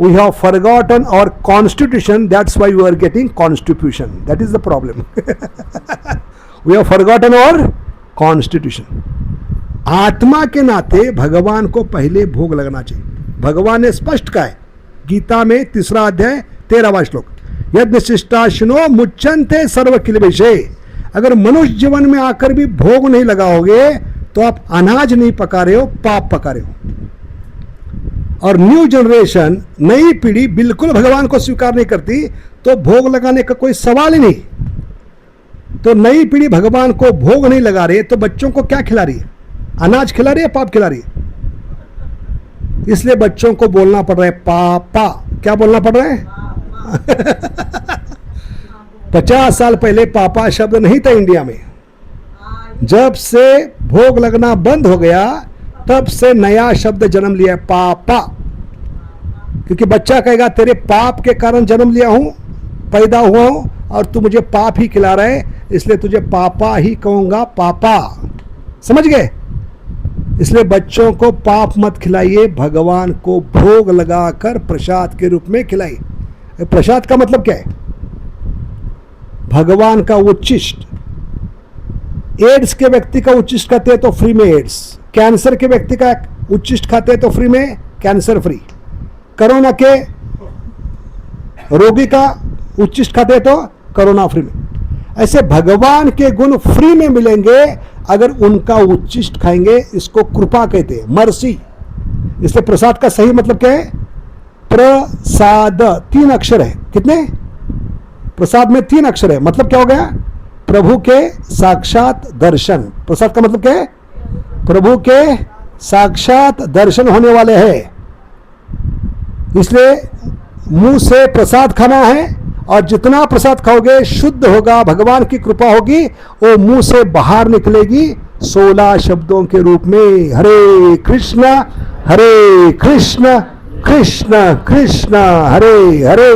We have forgotten our constitution, that's why we are getting constipation. That is the problem. We have forgotten our constitution. आत्मा के नाते भगवान को पहले भोग लगना चाहिए. भगवान ने स्पष्ट कहा है गीता में 3 अध्याय 13वां श्लोक, यज्ञ शिष्टाशिनो मुच्यन्ते सर्व किलबिषे. अगर मनुष्य जीवन में आकर भी भोग नहीं लगाओगे तो आप अनाज नहीं पका रहे हो, पाप पका रहे हो. और न्यू जनरेशन, नई पीढ़ी बिल्कुल भगवान को स्वीकार नहीं करती, तो भोग लगाने का कोई सवाल ही नहीं. तो नई पीढ़ी भगवान को भोग नहीं लगा रही, तो बच्चों को क्या खिला रही है? अनाज खिला रही है, पाप खिला रही है. इसलिए बच्चों को बोलना पड़ रहा है पापा. क्या बोलना पड़ रहा है? 50 साल पहले पापा शब्द नहीं था इंडिया में. जब से भोग लगना बंद हो गया तब से नया शब्द जन्म लिया, पापा. क्योंकि बच्चा कहेगा तेरे पाप के कारण जन्म लिया हूं, पैदा हुआ हूं, और तू मुझे पाप ही खिला रहा है, इसलिए तुझे पापा ही कहूंगा, पापा. समझ गए? इसलिए बच्चों को पाप मत खिलाइए, भगवान को भोग लगाकर प्रसाद के रूप में खिलाइए. प्रसाद का मतलब क्या है? भगवान का उच्छिष्ट. एड्स के व्यक्ति का उच्छिष्ट खाते हैं तो फ्री में एड्स. कैंसर के व्यक्ति का उच्छिष्ट खाते हैं तो फ्री में कैंसर फ्री. कोरोना के रोगी का उच्छिष्ट खाते हैं तो कोरोना फ्री में. ऐसे भगवान के गुण फ्री में मिलेंगे अगर उनका उच्छिष्ट खाएंगे. इसको कृपा कहते हैं, मर्सी. इसलिए प्रसाद का सही मतलब क्या है? प्रसाद 3 अक्षर है. कितने? प्रसाद में 3 अक्षर है. मतलब क्या हो गया? प्रभु के साक्षात दर्शन. प्रसाद का मतलब क्या है? प्रभु के साक्षात दर्शन होने वाले हैं. इसलिए मुंह से प्रसाद खाना है, और जितना प्रसाद खाओगे शुद्ध होगा, भगवान की कृपा होगी, वो मुंह से बाहर निकलेगी 16 शब्दों के रूप में. हरे कृष्ण कृष्ण कृष्ण हरे हरे,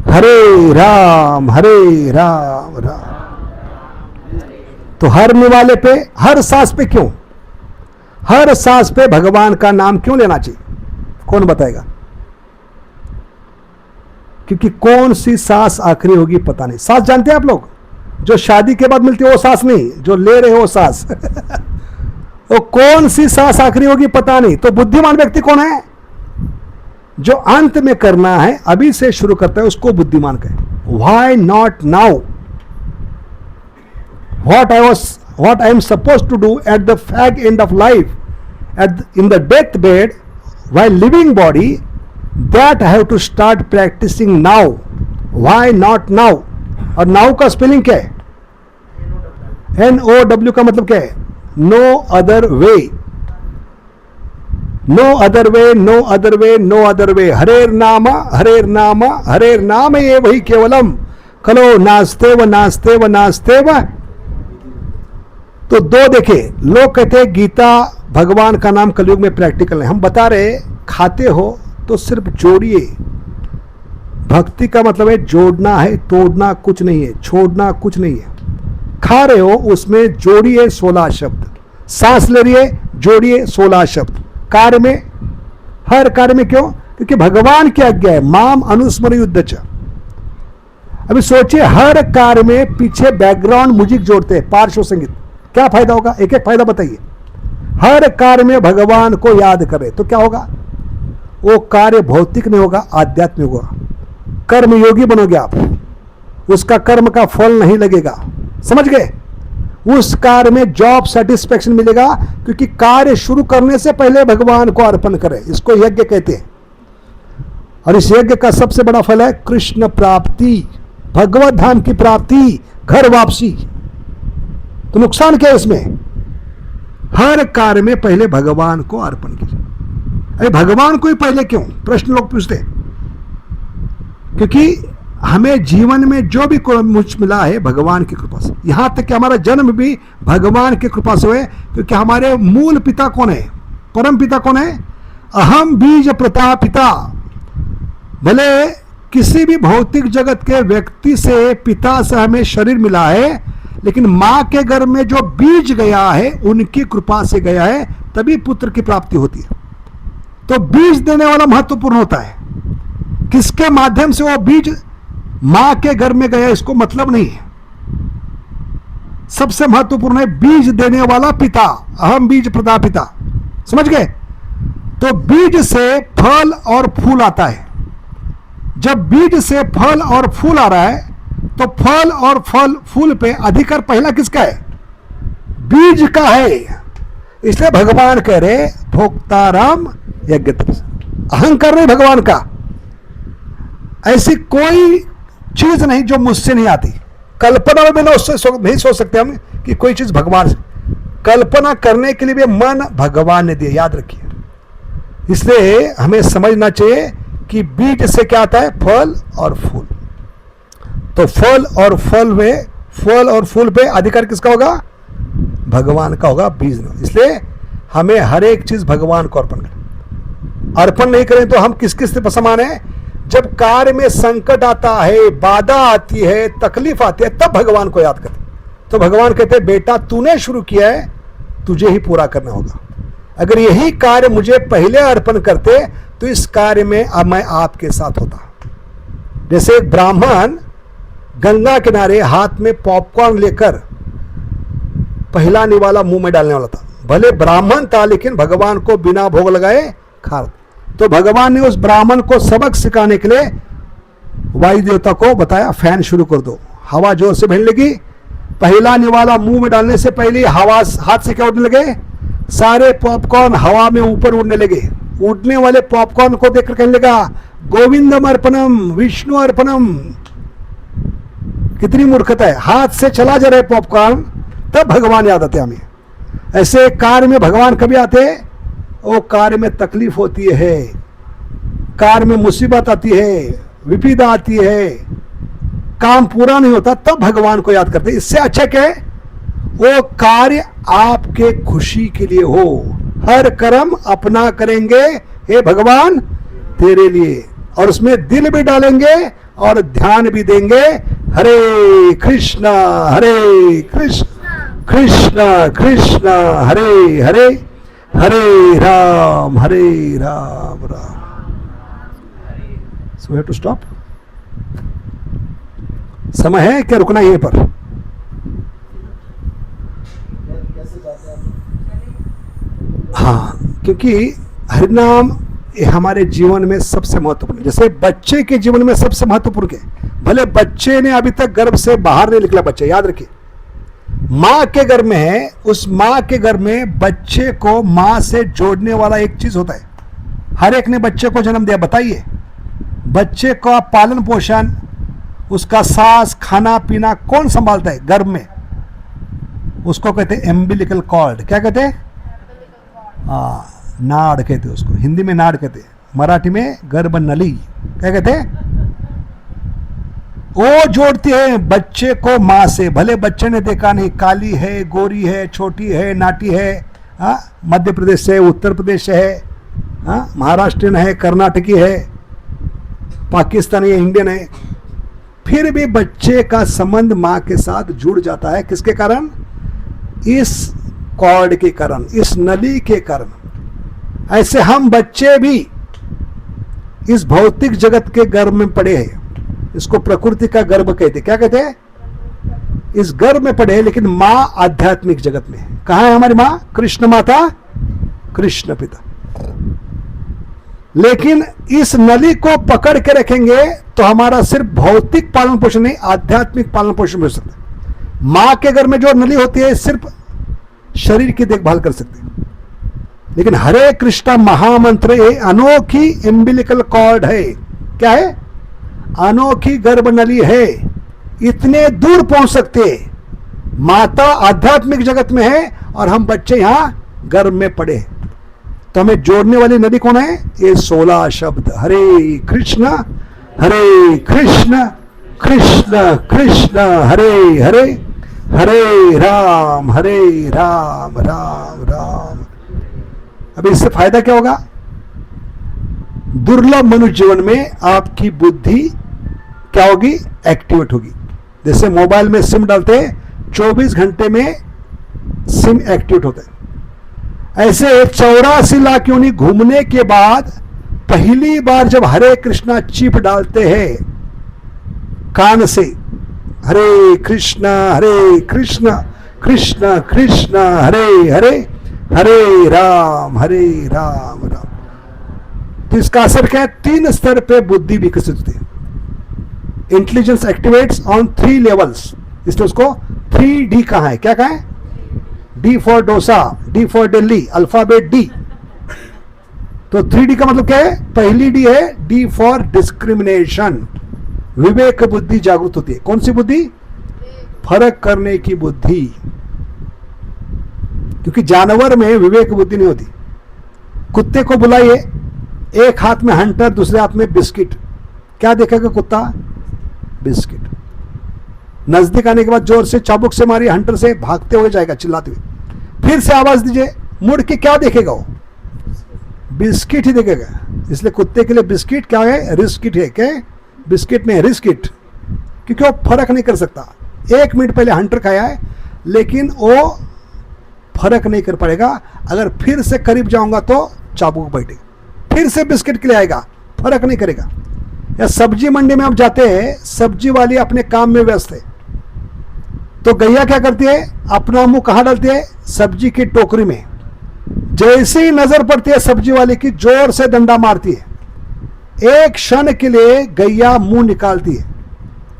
हरे राम राम. तो हर निवाले पे, हर सांस पे क्यों? हर सांस पे भगवान का नाम क्यों लेना चाहिए? कौन बताएगा? क्योंकि कौन सी सांस आखिरी होगी पता नहीं. सांस जानते हैं आप लोग? जो शादी के बाद मिलती है वो सांस नहीं, जो ले रहे हो सांस. वो कौन सी सांस आखिरी होगी पता नहीं. तो बुद्धिमान व्यक्ति कौन है? जो अंत में करना है अभी से शुरू करता है, उसको बुद्धिमान कहे. Why not now? what I am supposed to do at the fag end of life, in the death bed, while living body, that I have to start practicing now. Why not now? और now का spelling क्या है? NOW का मतलब क्या है? No other way. No other way, no other way, no other way. हरेर नाम ये वही केवलम, कलो नास्ते व. तो 2 देखे, लोग कहते हैं गीता भगवान का नाम कलयुग में प्रैक्टिकल है. हम बता रहे खाते हो तो सिर्फ जोड़िए. भक्ति का मतलब है जोड़ना है, तोड़ना कुछ नहीं है, छोड़ना कुछ नहीं है. खा रहे हो उसमें जोड़िए 16 शब्द. सांस ले रही है, जोड़िए 16 शब्द. कार्य में, हर कार्य में. क्यों? क्योंकि भगवान की आज्ञा है, माम अनुस्मरयुद्धच. अभी सोचिए, हर कार्य में पीछे बैकग्राउंड म्यूजिक जोड़ते हैं, पार्श्व संगीत. क्या फायदा होगा? एक एक फायदा बताइए. हर कार्य में भगवान को याद करें तो क्या होगा? वो कार्य भौतिक नहीं होगा, आध्यात्मिक होगा. कर्म योगी बनोगे आप, उसका कर्म का फल नहीं लगेगा. समझ गए? उस कार्य में जॉब सेटिस्फेक्शन मिलेगा, क्योंकि कार्य शुरू करने से पहले भगवान को अर्पण करें. इसको यज्ञ कहते हैं. और इस यज्ञ का सबसे बड़ा फल है कृष्ण प्राप्ति, भगवत धाम की प्राप्ति, घर वापसी. तो नुकसान क्या है इसमें? हर कार्य में पहले भगवान को अर्पण कीजिए. अरे भगवान को ही पहले क्यों? प्रश्न लोग पूछते हैं. क्योंकि हमें जीवन में जो भी कुछ मिला है भगवान की कृपा से. यहां तक कि हमारा जन्म भी भगवान की कृपा से हुए. क्योंकि हमारे मूल पिता कौन है? परम पिता कौन है? अहम बीज प्रतापिता. भले किसी भी भौतिक जगत के व्यक्ति से, पिता से हमें शरीर मिला है, लेकिन मां के गर्भ में जो बीज गया है उनकी कृपा से गया है, तभी पुत्र की प्राप्ति होती है. तो बीज देने वाला महत्वपूर्ण होता है. किसके माध्यम से वो बीज मां के घर में गया इसको मतलब नहीं है। सबसे महत्वपूर्ण है बीज देने वाला पिता, अहम बीज प्रदा पिता। समझ गए? तो बीज से फल और फूल आता है। जब बीज से फल और फूल आ रहा है तो फल और फूल पे अधिकार पहला किसका है? बीज का है। इसलिए भगवान कह रहे भोक्ताराम यज्ञ, अहंकार नहीं भगवान का। ऐसी कोई चीज नहीं जो मुझसे नहीं आती। कल्पना में नहीं सोच सकते हम कि कोई चीज भगवान से। कल्पना करने के लिए भी मन भगवान ने दिया, याद रखिए। इसलिए हमें समझना चाहिए कि बीज से क्या आता है? फल और फूल। तो फल और फूल पे अधिकार किसका होगा? भगवान का होगा, बीज नहीं। इसलिए हमें हर एक चीज भगवान को अर्पण करें। अर्पण नहीं करें तो हम किस किस से समान है? जब कार्य में संकट आता है, बाधा आती है, तकलीफ आती है, तब भगवान को याद करते। तो भगवान कहते हैं बेटा तूने शुरू किया है, तुझे ही पूरा करना होगा। अगर यही कार्य मुझे पहले अर्पण करते तो इस कार्य में अब मैं आपके साथ होता। जैसे एक ब्राह्मण गंगा किनारे हाथ में पॉपकॉर्न लेकर पहला निवाला मुंह में डालने वाला था। भले ब्राह्मण था लेकिन भगवान को बिना भोग लगाए खा। तो भगवान ने उस ब्राह्मण को सबक सिखाने के लिए वायु देवता को बताया फैन शुरू कर दो, हवा जोर से बहने लगी। पहला निवाला मुंह में डालने से पहले हवा हाथ से क्या उड़ने लगे? सारे पॉपकॉर्न हवा में ऊपर उड़ने लगे। उड़ने वाले पॉपकॉर्न को देखकर कहने लगा गोविंदम अर्पणम विष्णु अर्पणम। कितनी मूर्खता है, हाथ से चला जा रहा है पॉपकॉर्न, तब भगवान याद आते हमें। ऐसे कार्य में भगवान कभी आते? वो कार्य में तकलीफ होती है, कार्य में मुसीबत आती है, विपदा आती है, काम पूरा नहीं होता, तब भगवान को याद करते। इससे अच्छा क्या है? वो कार्य आपके खुशी के लिए हो। हर कर्म अपना करेंगे हे भगवान तेरे लिए, और उसमें दिल भी डालेंगे और ध्यान भी देंगे। Hare Krishna Krishna Krishna Hare Hare, Hare Ram Ram. So have to stop. समय है क्या रुकना यहीं पर? हाँ, क्योंकि हरिनाम हमारे जीवन में सबसे महत्वपूर्ण। जैसे बच्चे के जीवन में सबसे महत्वपूर्ण क्या? भले बच्चे ने अभी तक गर्भ से बाहर नहीं निकला, बच्चा याद रखिए माँ के घर में है। उस माँ के घर में बच्चे को माँ से जोड़ने वाला एक चीज होता है। हर एक ने बच्चे को जन्म दिया, बताइए बच्चे का पालन पोषण, उसका सांस, खाना पीना कौन संभालता है गर्भ में? उसको कहते हैं एम्बिलिकल कॉर्ड। क्या कहते हैं? नाड़ कहते हैं उसको, हिंदी में नाड़ कहते हैं, मराठी में गर्भ नली। क्या कहते हैं? वो जोड़ती है बच्चे को माँ से। भले बच्चे ने देखा नहीं, काली है, गोरी है, छोटी है, नाटी है, मध्य प्रदेश से, उत्तर प्रदेश से है, महाराष्ट्रियन है, कर्नाटकी है, पाकिस्तानी है, इंडियन है, फिर भी बच्चे का संबंध माँ के साथ जुड़ जाता है। किसके कारण? इस कॉर्ड के कारण, इस नली के कारण। ऐसे हम बच्चे भी इस भौतिक जगत के गर्भ में पड़े हैं। इसको प्रकृति का गर्भ कहते। क्या कहते हैं? इस गर्भ में पड़े, लेकिन माँ आध्यात्मिक जगत में है। कहाँ है हमारी माँ? कृष्ण माता, कृष्ण पिता। लेकिन इस नली को पकड़ के रखेंगे तो हमारा सिर्फ भौतिक पालन पोषण नहीं, आध्यात्मिक पालन पोषण हो सकता है। माँ के घर में जो नली होती है सिर्फ शरीर की देखभाल कर सकते हैं, लेकिन हरे कृष्णा महामंत्र ये अनोखी एम्बिलिकल कॉर्ड है। क्या है? अनोखी गर्भ नली है। इतने दूर पहुंच सकते। माता आध्यात्मिक जगत में है और हम बच्चे यहां गर्भ में पड़े। तो हमें जोड़ने वाली नदी कौन है? ये 16 शब्द, हरे कृष्ण कृष्ण कृष्ण हरे हरे, हरे राम राम राम। अब इससे फायदा क्या होगा? दुर्लभ मनुष्य जीवन में आपकी बुद्धि क्या होगी? एक्टिवेट होगी। जैसे मोबाइल में सिम डालते हैं 24 घंटे में सिम एक्टिवेट होता है। ऐसे 84 लाख योनि घूमने के बाद पहली बार जब हरे कृष्णा चिप डालते हैं कान से, हरे कृष्णा कृष्ण कृष्ण हरे हरे, हरे राम राम, तो इसका असर क्या है? 3 स्तर पे बुद्धि विकसित होती है। इंटेलिजेंस एक्टिवेट्स ऑन 3 लेवल्स, इसलिए उसको 3D कहा है। क्या कहा है? D for dosa, D for Delhi, alphabet D। तो 3D का मतलब क्या है? पहली D है D फॉर डिस्क्रिमिनेशन, विवेक बुद्धि जागृत होती है। कौन सी बुद्धि? फर्क करने की बुद्धि, क्योंकि जानवर में विवेक बुद्धि नहीं होती। कुत्ते को बुलाइए, एक हाथ में हंटर, दूसरे हाथ में बिस्किट, क्या देखेगा कुत्ता? बिस्किट। नजदीक आने के बाद जोर से चाबुक से मारिए, हंटर से भागते हुए जाएगा चिल्लाते हुए। फिर से आवाज दीजिए, मुड़ के क्या देखेगा वो? बिस्किट ही देखेगा। इसलिए कुत्ते के लिए बिस्किट क्या है? रिस्किट है। क्या? बिस्किट नहीं, रिस्किट, क्योंकि वो फर्क नहीं कर सकता। 1 मिनट पहले हंटर खाया है, लेकिन वो फर्क नहीं कर पाएगा। अगर फिर से करीब जाऊंगा तो चाबुक बैठेगा, फिर से बिस्किट के लिए आएगा, फर्क नहीं करेगा। या सब्जी मंडी में आप जाते हैं, सब्जी वाली अपने काम में व्यस्त है, तो गैया क्या करती है? अपना मुंह कहां डालती है? सब्जी की टोकरी में। जैसे ही नजर पड़ती है सब्जी वाले की, जोर से डंडा मारती है। एक क्षण के लिए गैया मुंह निकालती है,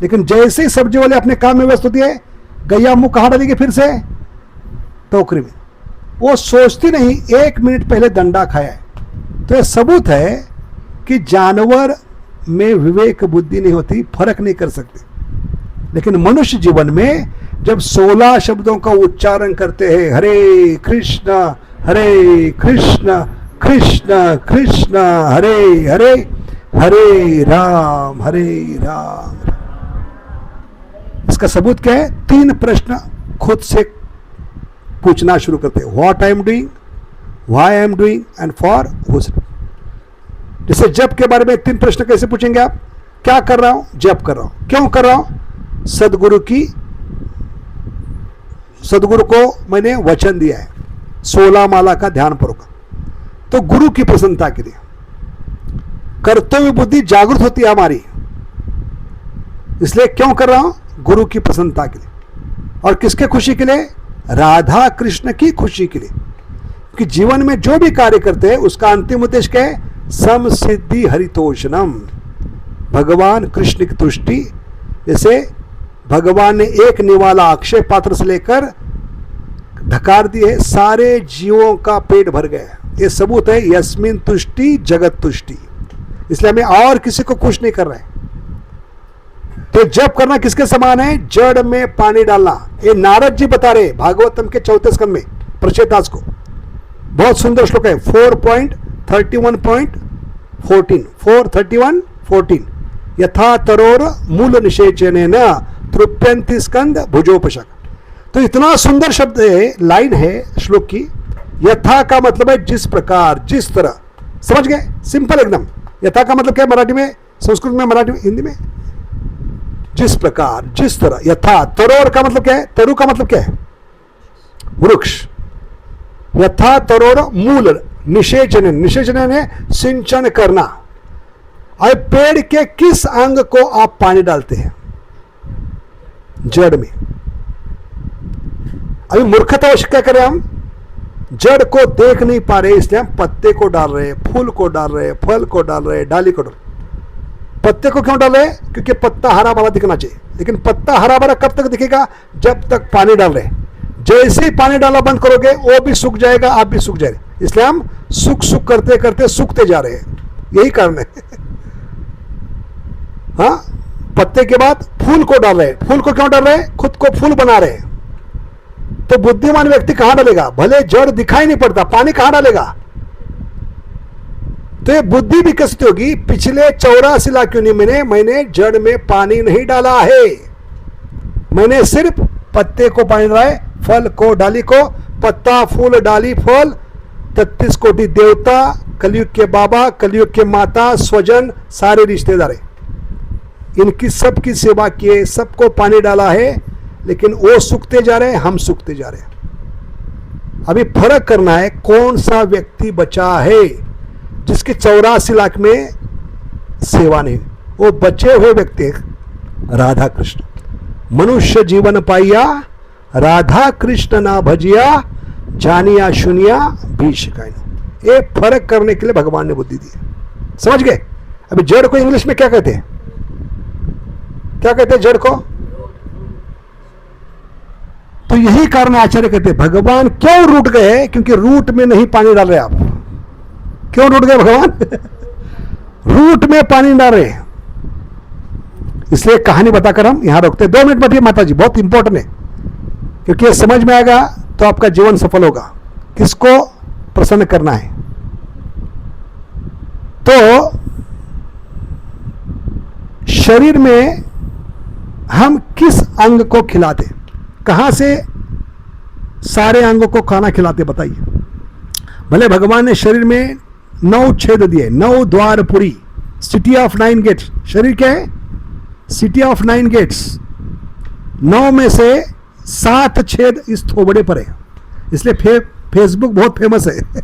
लेकिन जैसे ही सब्जी वाले अपने काम में व्यस्त होती है, गैया मुंह कहां डालेगी? फिर से टोकरी में। वो सोचती नहीं 1 मिनट पहले डंडा खाया है। तो यह सबूत है कि जानवर में विवेक बुद्धि नहीं होती, फर्क नहीं कर सकते। लेकिन मनुष्य जीवन में जब 16 शब्दों का उच्चारण करते हैं, हरे कृष्ण कृष्ण कृष्ण हरे हरे, हरे राम इसका सबूत क्या है? 3 प्रश्न खुद से पूछना शुरू करते हैं। What I am doing, why I am doing and for whose. जैसे जप के बारे में 3 प्रश्न कैसे पूछेंगे आप? क्या कर रहा हूं? जप कर रहा हूं। क्यों कर रहा हूं? सदगुरु को मैंने वचन दिया है 16 माला का ध्यान पूर्वक, तो गुरु की प्रसन्नता के लिए। कर्तव्य बुद्धि जागृत होती है हमारी, इसलिए क्यों कर रहा हूं? गुरु की प्रसन्नता के लिए। और किसके खुशी के लिए? राधा कृष्ण की खुशी के लिए। कि जीवन में जो भी कार्य करते हैं उसका अंतिम उद्देश्य क्या है? सम सिद्धि हरितोषणम, भगवान कृष्ण की तुष्टि। जैसे भगवान ने एक निवाला अक्षय पात्र से लेकर धकार दिए, सारे जीवों का पेट भर गया। ये सबूत है यस्मिन तुष्टि जगत तुष्टि। इसलिए हमें और किसी को खुश नहीं कर रहे हैं। तो जप करना किसके समान है? जड़ में पानी डालना। ये नारद जी बता रहे भागवतम के 4थे स्कंद में प्रचेतास को। बहुत सुंदर श्लोक है 4.31.14 यथा तरोर मूल निषेचनेन तृप्यन्ति स्कंद भुजोपशक। तो इतना सुंदर शब्द है, लाइन है श्लोक की। यथा का मतलब है जिस प्रकार, जिस तरह। समझ गए? सिंपल एकदम। यथा का मतलब क्या है मराठी में, संस्कृत में, मराठी में, हिंदी में? जिस प्रकार, जिस तरह। यथा। तरोर का मतलब क्या है? तरु का मतलब क्या है? वृक्ष। यथा तरोर मूल निषेचन, निषेचन है सिंचन करना। अब पेड़ के किस अंग को आप पानी डालते हैं? जड़ में। अभी मूर्खतावश क्या करें हम? जड़ को देख नहीं पा रहे, इसलिए हम पत्ते को डाल रहे हैं, फूल को डाल रहे हैं, फल को डाल रहे हैं, डाली को डाल रहे हैं। पत्ते को क्यों डाल रहे हैं? क्योंकि पत्ता हरा भरा दिखना चाहिए। लेकिन पत्ता हरा भरा कब तक दिखेगा? जब तक पानी डाल रहे हैं। जैसे ही पानी डालना बंद करोगे वो भी सूख जाएगा, आप भी सूख जाएंगे। इसलिए हम सुख करते करते सूखते जा रहे हैं। यही कारण है। हाँ, पत्ते के बाद फूल को डाल रहे हैं। फूल को क्यों डाल रहे हैं? खुद को फूल बना रहे हैं। तो बुद्धिमान व्यक्ति कहां डालेगा? भले जड़ दिखाई नहीं पड़ता, पानी कहां डालेगा? तो ये बुद्धि विकसित होगी। पिछले 84 लाख योनि में मैंने जड़ में पानी नहीं डाला है, मैंने सिर्फ पत्ते को पानी डाला है, फल को, डाली को। पत्ता, फूल, डाली, फल, 33 कोटि देवता, कलयुग के बाबा, कलयुग के माता, स्वजन, सारे रिश्तेदार हैं। इनकी सबकी सेवा किए, सबको पानी डाला है, लेकिन वो सूखते जा रहे हैं, हम सूखते जा रहे हैं। अभी फर्क करना है कौन सा व्यक्ति बचा है। जिसके 84 लाख में सेवा नहीं, वो बचे हुए व्यक्ति राधा कृष्ण। मनुष्य जीवन पाइया राधा कृष्ण ना भजिया, जानिया सुनिया भी शिकायत। ये फर्क करने के लिए भगवान ने बुद्धि दी है। समझ गए? अभी जड़ को इंग्लिश में क्या कहते हैं? क्या कहते हैं जड़ को? तो यही कारण आचार्य कहते हैं भगवान क्यों रूठ गए? क्योंकि रूट में नहीं पानी डाल रहे आप। क्यों रूठ गए भगवान? रूट में पानी डाल रहे। इसलिए कहानी बताकर हम यहां रोकते हैं। 2 मिनट बैठिए माता जी, बहुत इंपॉर्टेंट है, क्योंकि ये समझ में आएगा तो आपका जीवन सफल होगा। किसको प्रसन्न करना है? तो शरीर में हम किस अंग को खिलाते? कहां से सारे अंगों को खाना खिलाते बताइए? भले भगवान ने शरीर में 9 छेद दिए, 9 द्वारपुरी, सिटी ऑफ 9 गेट्स। शरीर क्या है? City of 9 gets. 9 में से 7 छेद इस थोबड़े पर है। इसलिए फेसबुक बहुत फेमस है।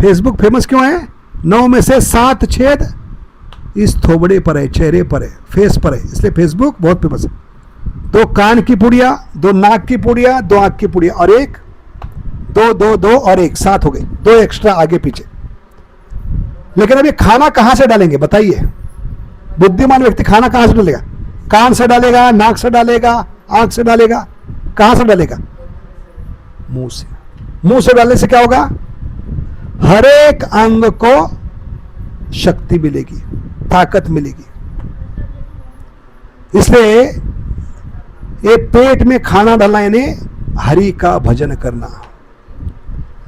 फेसबुक फेमस क्यों है? 9 में से 7 छेद इस थोबड़े पर है, चेहरे पर है, फेस पर है, इसलिए फेसबुक बहुत फेमस है। 2 कान की पुड़िया, 2 नाक की पुड़िया, 2 आंख की पुड़िया और 1 2 और 1 7 हो गई, 2 एक्स्ट्रा आगे पीछे। लेकिन अब ये खाना कहां से डालेंगे बताइए? बुद्धिमान व्यक्ति खाना कहां से डालेगा? कान से डालेगा, नाक से डालेगा, आंख से डालेगा, कहां से डालेगा? मुंह से। मुंह से डालने से क्या होगा? हर एक अंग को शक्ति मिलेगी, ताकत मिलेगी। इसलिए ये पेट में खाना डालना यानी हरि का भजन करना,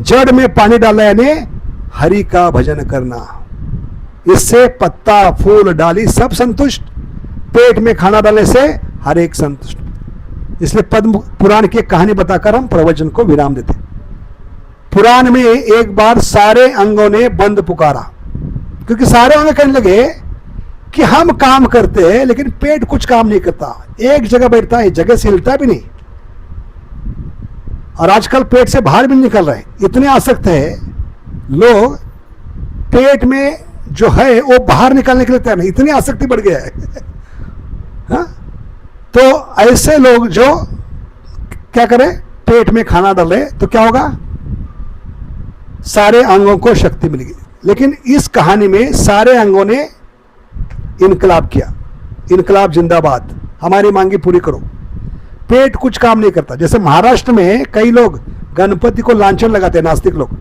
जड़ में पानी डालना यानी हरि का भजन करना। इससे पत्ता, फूल, डाली सब संतुष्ट, पेट में खाना डालने से हर एक संतुष्ट। इसलिए पद्म पुराण की कहानी बताकर हम प्रवचन को विराम देते। पुराण में एक बार सारे अंगों ने बंद पुकारा, क्योंकि सारे अंग कहने लगे कि हम काम करते हैं लेकिन पेट कुछ काम नहीं करता, एक जगह बैठता है, जगह से हिलता भी नहीं, और आजकल पेट से बाहर भी निकल रहे हैं। इतने आसक्त है लोग, पेट में जो है वो बाहर निकालने के लिए तैयार नहीं, इतनी आसक्ति बढ़ गया है। हाँ? तो ऐसे लोग जो क्या करें, पेट में खाना डाल रहे, तो क्या होगा? सारे अंगों को शक्ति मिलेगी। लेकिन इस कहानी में सारे अंगों ने इनकलाब किया। इनकलाब जिंदाबाद, हमारी मांगी पूरी करो। पेट कुछ काम नहीं करता। जैसे महाराष्ट्र में कई लोग गणपति को लांछन लगाते हैं, नास्तिक लोग।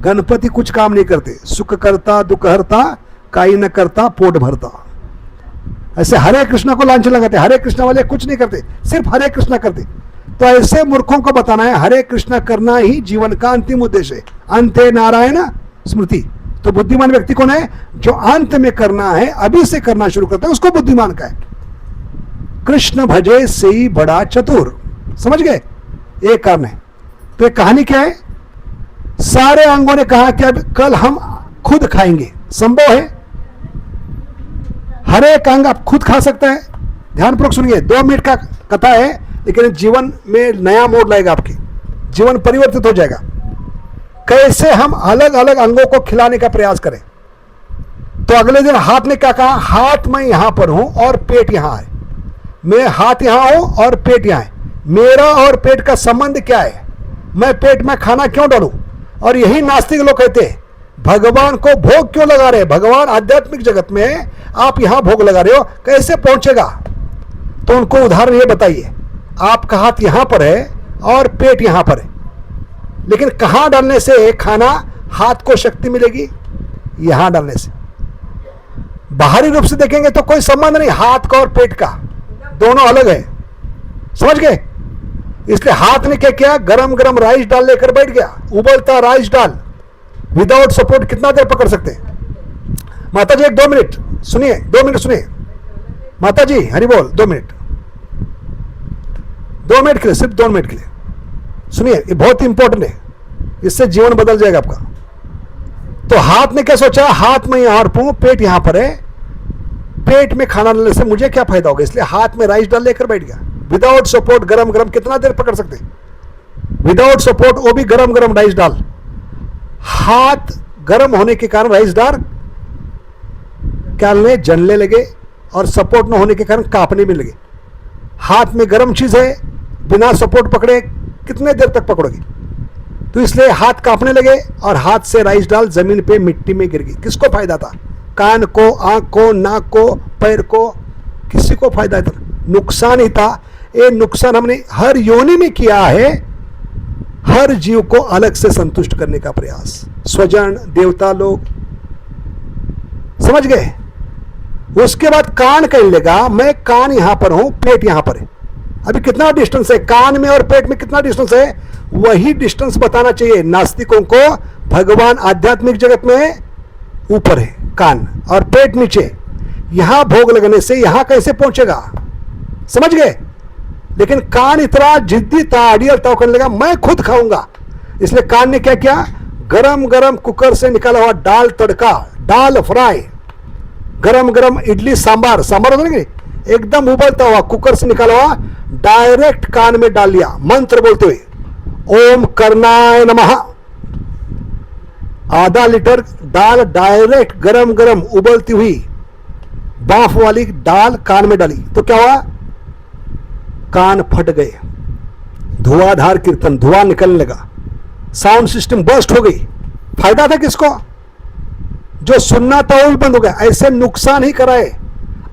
गणपति कुछ काम नहीं करते, सुख करता दुख हरता, काई न करता पोट भरता। ऐसे हरे कृष्णा को लांछन लगाते, हरे कृष्णा वाले कुछ नहीं करते, सिर्फ हरे कृष्णा करते। तो ऐसे मूर्खों को बताना है हरे कृष्णा करना ही जीवन का अंतिम उद्देश्य है। अंते नारायण स्मृति। तो बुद्धिमान व्यक्ति कौन है? जो अंत में करना है, अभी से करना शुरू करता है, उसको बुद्धिमान का है। कृष्ण भजे से ही बड़ा चतुर। समझ गए? एक कारण है। तो एक कहानी क्या है? सारे अंगों ने कहा कि अब कल हम खुद खाएंगे। संभव है? हर एक अंग आप खुद खा सकता है। ध्यानपूर्वक सुनिए, 2 मिनट का कथा है, लेकिन जीवन में नया मोड़ लाएगा, आपके जीवन परिवर्तित हो जाएगा। कैसे हम अलग अलग अंगों को खिलाने का प्रयास करें। तो अगले दिन हाथ ने क्या कहा? हाथ मैं यहां पर हूं और पेट यहां है। मैं हाथ यहां हूं और पेट यहां है। मेरा और पेट का संबंध क्या है? मैं पेट में खाना क्यों डालूं? और यही नास्तिक लोग कहते हैं भगवान को भोग क्यों लगा रहे? भगवान आध्यात्मिक जगत में, आप यहां भोग लगा रहे हो, कैसे पहुंचेगा? तो उनको उदाहरण ये बताइए, आपका हाथ यहां पर है और पेट यहां पर है, लेकिन कहां डालने से खाना हाथ को शक्ति मिलेगी? यहां डालने से। बाहरी रूप से देखेंगे तो कोई संबंध नहीं हाथ का और पेट का, दोनों अलग है। समझ गए? इसलिए हाथ ने क्या किया? गरम गरम राइस डाल लेकर बैठ गया। उबलता राइस डाल विदाउट सपोर्ट कितना देर पकड़ सकते हैं? माता जी 2 मिनट सुनिए, 2 मिनट सुनिए। माता जी हरि बोल, 2 मिनट, 2 मिनट के लिए, सिर्फ 2 मिनट के लिए सुनिए, ये बहुत इंपॉर्टेंट है, इससे जीवन बदल जाएगा आपका। तो हाथ ने क्या सोचा? हाथ में यहां पर, पेट यहां पर है, पेट में खाना डालने से मुझे क्या फायदा होगा? इसलिए हाथ में राइस डाल लेकर बैठ गया। विदाउट सपोर्ट गरम गरम कितना देर पकड़ सकते? विदाउट सपोर्ट, वो भी गरम गरम राइस डाल। हाथ गरम होने के कारण राइस डाल क्या ले, जलने लगे और सपोर्ट न होने के कारण कांपने भी लगे। हाथ में गर्म चीज है, बिना सपोर्ट पकड़े कितने देर तक पकड़ोगे? तो इसलिए हाथ कांपने लगे और हाथ से राइस डाल जमीन पे मिट्टी में गिर गई। किसको फायदा था? कान को, आंख को, नाक को, पैर को, किसी को फायदा था? नुकसान ही था। ये नुकसान हमने हर योनि में किया है, हर जीव को अलग से संतुष्ट करने का प्रयास। स्वजन, देवता लोग, समझ गए? उसके बाद कान कहने लगा मैं कान यहां पर हूं, पेट यहां पर है। अभी कितना डिस्टेंस है कान में और पेट में? कितना डिस्टेंस है? वही डिस्टेंस बताना चाहिए नास्तिकों को। भगवान आध्यात्मिक जगत में ऊपर है कान और पेट नीचे। यहां भोग लगने से यहां कैसे पहुंचेगा? समझ गए? लेकिन कान इतना जिद्दी था, अड़ियल था, कहने लगा मैं खुद खाऊंगा। इसलिए कान ने क्या किया? गरम गरम कुकर से निकाला हुआ दाल तड़का, दाल फ्राई, गरम गरम इडली सांबार, सांबार होता है एकदम उबलता हुआ, कुकर से निकाला हुआ डायरेक्ट कान में डाल लिया, मंत्र बोलते हुए ओम कर्णाय नमः। आधा लीटर दाल डायरेक्ट गरम गरम उबलती हुई बाफ वाली दाल कान में डाली तो क्या हुआ? कान फट गए, धुआंधार कीर्तन, धुआं निकलने लगा, साउंड सिस्टम बर्स्ट हो गई। फायदा था किसको? जो सुनना था वो भी बंद हो गया। ऐसे नुकसान ही कराए।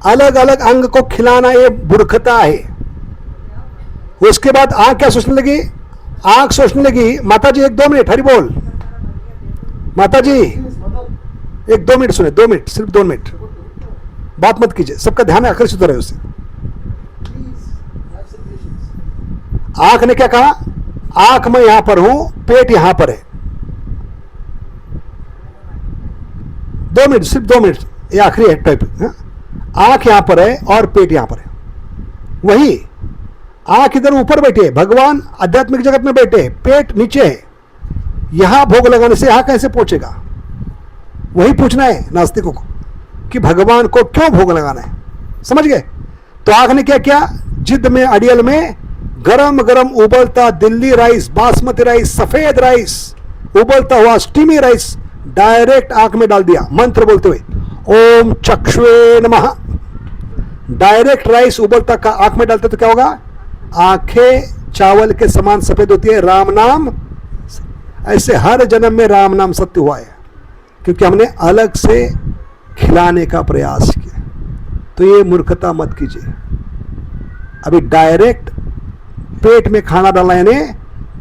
अलग अलग अंग को खिलाना ये मूर्खता है। उसके बाद आंख क्या सोचने लगी? आंख सोचने लगी, माता जी 1-2 मिनट, हरि बोल माता जी 1-2 मिनट सुने, 2 मिनट, सिर्फ 2 मिनट, बात मत कीजिए, सबका ध्यान आकर्षित हो रहा है उससे। आंख ने क्या कहा? आंख मैं यहां पर हूं, पेट यहां पर है। 2 मिनट, सिर्फ 2 मिनट, ये आखिरी है टाइप। आंख यहां पर है और पेट यहां पर है। वही आंख इधर ऊपर बैठे है, भगवान आध्यात्मिक जगत में बैठे हैं, पेट नीचे है। यहां भोग लगाने से यहां कैसे पहुंचेगा? वही पूछना है नास्तिकों को कि भगवान को क्यों भोग लगाना है। समझ गए? तो आंख ने क्या किया? जिद में, अड़ियल में गरम गरम उबलता दिल्ली राइस, बासमती राइस, सफेद राइस, उबलता हुआ स्टीमी राइस डायरेक्ट आंख में डाल दिया, मंत्र बोलते हुए ओम चक्षुवे नमः। डायरेक्ट राइस उबलता का आंख में डालते तो क्या होगा? आंखें चावल के समान सफेद होती है, राम नाम। ऐसे हर जन्म में राम नाम सत्य हुआ है, क्योंकि हमने अलग से खिलाने का प्रयास किया। तो ये मूर्खता मत कीजिए। अभी डायरेक्ट पेट में खाना डाला, यानी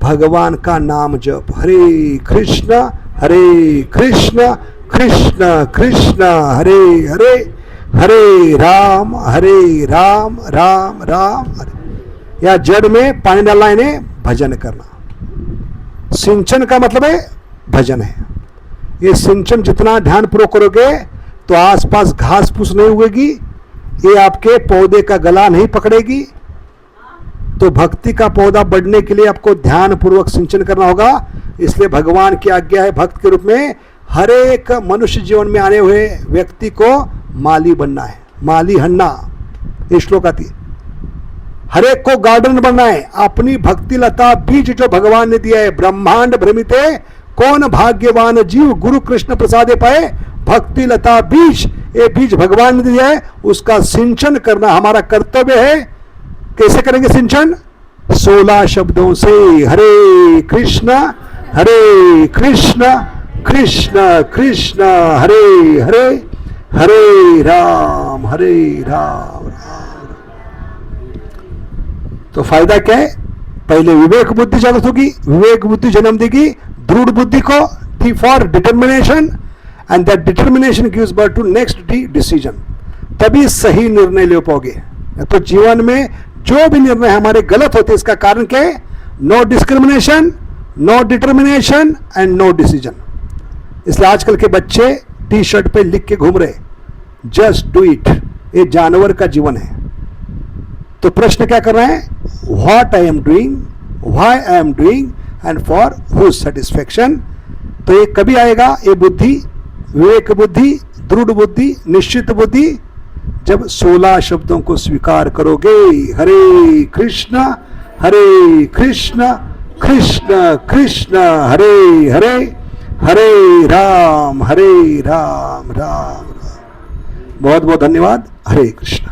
भगवान का नाम जप, हरे कृष्ण कृष्ण कृष्ण हरे हरे, हरे राम राम राम हरे। या जड़ में पानी डालना, यानी भजन करना। सिंचन का मतलब है भजन है। ये सिंचन जितना ध्यान पूर्वक करोगे तो आसपास घास फूस नहीं उगेगी, ये आपके पौधे का गला नहीं पकड़ेगी। तो भक्ति का पौधा बढ़ने के लिए आपको ध्यान पूर्वक सिंचन करना होगा। इसलिए भगवान की आज्ञा है भक्त के रूप में हर एक मनुष्य जीवन में आने हुए व्यक्ति को माली बनना है, माली हन्ना, ये श्लोक आती है। हर एक को गार्डन बनना है। अपनी भक्ति लता बीज जो भगवान ने दिया है, ब्रह्मांड भ्रमिते कौन भाग्यवान जीव गुरु कृष्ण प्रसादे पाए। भक्ति लता बीज, ये बीज भगवान ने दिया है, उसका सिंचन करना हमारा कर्तव्य है। कैसे करेंगे सिंचन? 16 शब्दों से, हरे कृष्ण कृष्ण कृष्ण हरे हरे, हरे राम राम। तो फायदा क्या है? पहले विवेक बुद्धि जागृत होगी, विवेक बुद्धि जन्म देगी दृढ़ बुद्धि को, T for determination, and that determination gives birth to next decision. तभी सही निर्णय ले पाओगे। तो जीवन में जो भी निर्णय हमारे गलत होते इसका कारण क्या है? No discrimination, no determination and no decision. इसलिए आजकल के बच्चे टी शर्ट पे लिख के घूम रहे, जस्ट डू इट। ये जानवर का जीवन है। तो प्रश्न क्या कर रहे हैं? What I am doing, why I am doing and for whose satisfaction. तो ये कभी आएगा? ये बुद्धि, विवेक बुद्धि, दृढ़ बुद्धि, निश्चित बुद्धि, जब 16 शब्दों को स्वीकार करोगे। हरे कृष्ण कृष्ण कृष्ण हरे हरे, हरे राम राम। बहुत बहुत धन्यवाद। हरे कृष्ण।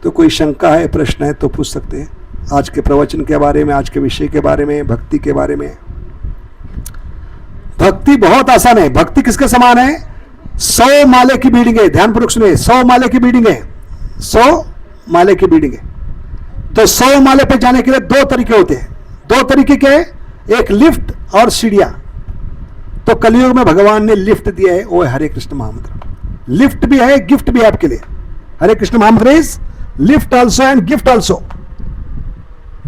तो कोई शंका है, प्रश्न है तो पूछ सकते हैं आज के प्रवचन के बारे में, आज के विषय के बारे में, भक्ति के बारे में। भक्ति बहुत आसान है। भक्ति किसके समान है? 100 माले की बिल्डिंग है। ध्यानपूर्वक सुनिए, 100 माले की बिल्डिंग है, 100 माले की बिल्डिंग है। तो 100 माले पे जाने के लिए 2 तरीके होते हैं। 2 तरीके के, एक लिफ्ट और सीढ़ियां। तो कलयुग में भगवान ने लिफ्ट दिया है, वो है हरे कृष्ण महामंत्र। लिफ्ट भी है, गिफ्ट भी है आपके लिए। हरे कृष्ण महामंत्र is lift also and gift also.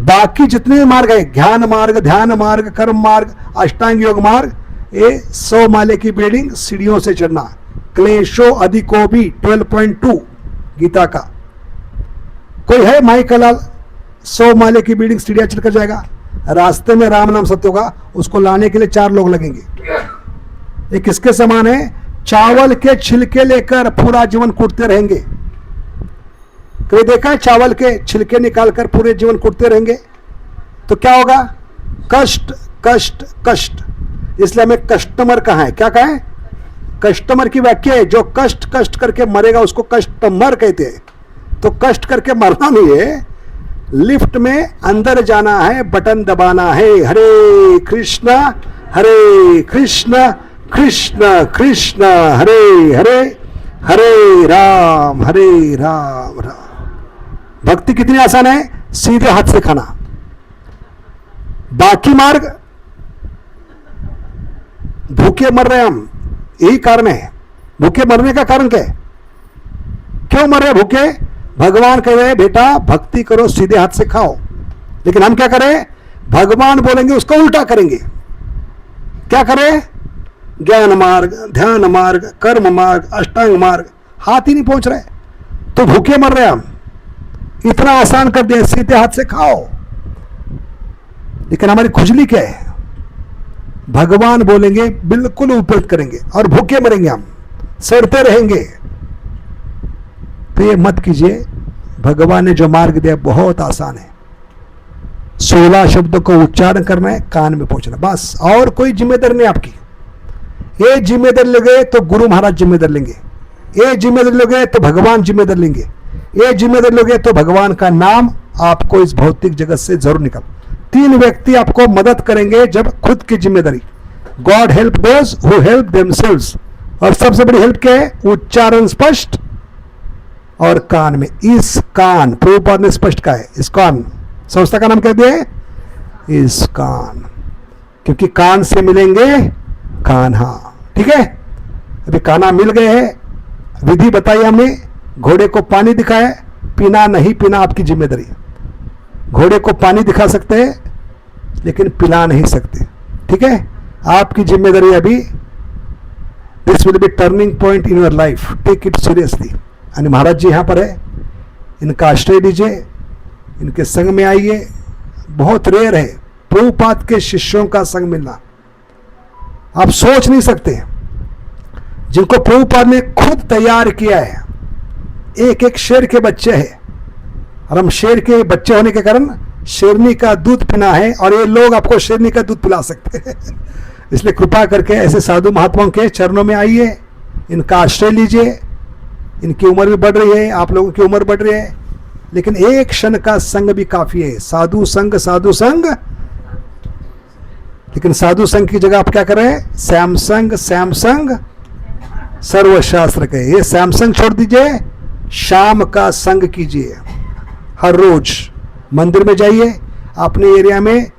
बाकी जितने मार्ग है, ज्ञान मार्ग, ध्यान मार्ग, कर्म मार्ग, अष्टांग योग मार्ग, ये 100 माले की बिल्डिंग सीढ़ियों से चढ़ना। क्लेशो अधिको भी 12.2 गीता का। कोई है माई कलाल 100 माले की बिल्डिंग सीढ़ियां चढ़कर जाएगा? रास्ते में राम नाम सत्य होगा, उसको लाने के लिए 4 लोग लगेंगे। ये किसके समान है? चावल के छिलके लेकर पूरा जीवन कूटते रहेंगे। कभी देखा है चावल के छिलके निकालकर पूरे जीवन कूटते रहेंगे तो क्या होगा? कष्ट कष्ट कष्ट। इसलिए हमें कस्टमर कहा है, क्या कहा है? कस्टमर की व्याख्या है जो कष्ट कष्ट करके मरेगा उसको कस्टमर कहते हैं। तो कष्ट करके मरना नहीं है, लिफ्ट में अंदर जाना है, बटन दबाना है। हरे कृष्णा कृष्ण कृष्ण हरे हरे, हरे राम राम। भक्ति कितनी आसान है? सीधे हाथ से खाना। बाकी मार्ग भूखे मर रहे हम, यही कारण है। भूखे मरने का कारण क्या है? क्यों मर रहे भूखे? भगवान कह रहे बेटा भक्ति करो, सीधे हाथ से खाओ। लेकिन हम क्या करें? भगवान बोलेंगे उसको उल्टा करेंगे। क्या करें? ज्ञान मार्ग, ध्यान मार्ग, कर्म मार्ग, अष्टांग मार्ग, हाथ ही नहीं पहुंच रहे तो भूखे मर रहे हम। इतना आसान कर दिया, सीधे हाथ से खाओ। लेकिन हमारी खुजली क्या है? भगवान बोलेंगे बिल्कुल उपलब्ध करेंगे और भूखे मरेंगे हम, सड़ते रहेंगे। तो ये मत कीजिए। भगवान ने जो मार्ग दिया बहुत आसान है। 16 शब्दों को उच्चारण करना है, कान में पहुंचना, बस। और कोई जिम्मेदारी नहीं आपकी। ये जिम्मेदारी लोगे तो गुरु महाराज जिम्मेदारी लेंगे, ये जिम्मेदारी लोगे तो भगवान जिम्मेदारी लेंगे, ये जिम्मेदारी लोगे तो भगवान का नाम आपको इस भौतिक जगत से जरूर निकल। 3 व्यक्ति आपको मदद करेंगे जब खुद की जिम्मेदारी। God help those who help themselves. और सबसे बड़ी हेल्प क्या है? उच्चारण स्पष्ट और कान में। इस कान, प्रभुपाद ने स्पष्ट कहा है, इस कान। संस्था का नाम क्या दिया है? इस कान। क्योंकि कान से मिलेंगे कान्हा। ठीक है, अभी कान्हा मिल गए हैं। विधि बताई हमने, घोड़े को पानी दिखाया, पीना नहीं पीना आपकी जिम्मेदारी। घोड़े को पानी दिखा सकते हैं लेकिन पिला नहीं सकते। ठीक है, आपकी जिम्मेदारी अभी। This will be turning point in your life, take it seriously. यानी महाराज जी यहाँ पर है, इनका आश्रय लीजिए, इनके संग में आइए। बहुत रेयर है प्रभुपाद के शिष्यों का संग मिलना, आप सोच नहीं सकते। जिनको प्रभुपाद ने खुद तैयार किया है, एक एक शेर के बच्चे हैं, और हम शेर के बच्चे होने के कारण शेरनी का दूध पीना है, और ये लोग आपको शेरनी का दूध पिला सकते हैं। इसलिए कृपा करके ऐसे साधु महात्माओं के चरणों में आइए, इनका आश्रय लीजिए। इनकी उम्र भी बढ़ रही है, आप लोगों की उम्र बढ़ रही है, लेकिन एक क्षण का संग भी काफी है। साधु संग, साधु संग। लेकिन साधु संग की जगह आप क्या करें? सैमसंग, सैमसंग सर्वशास्त्र के। ये सैमसंग छोड़ दीजिए, शाम का संग कीजिए। हर रोज मंदिर में जाइए, अपने एरिया में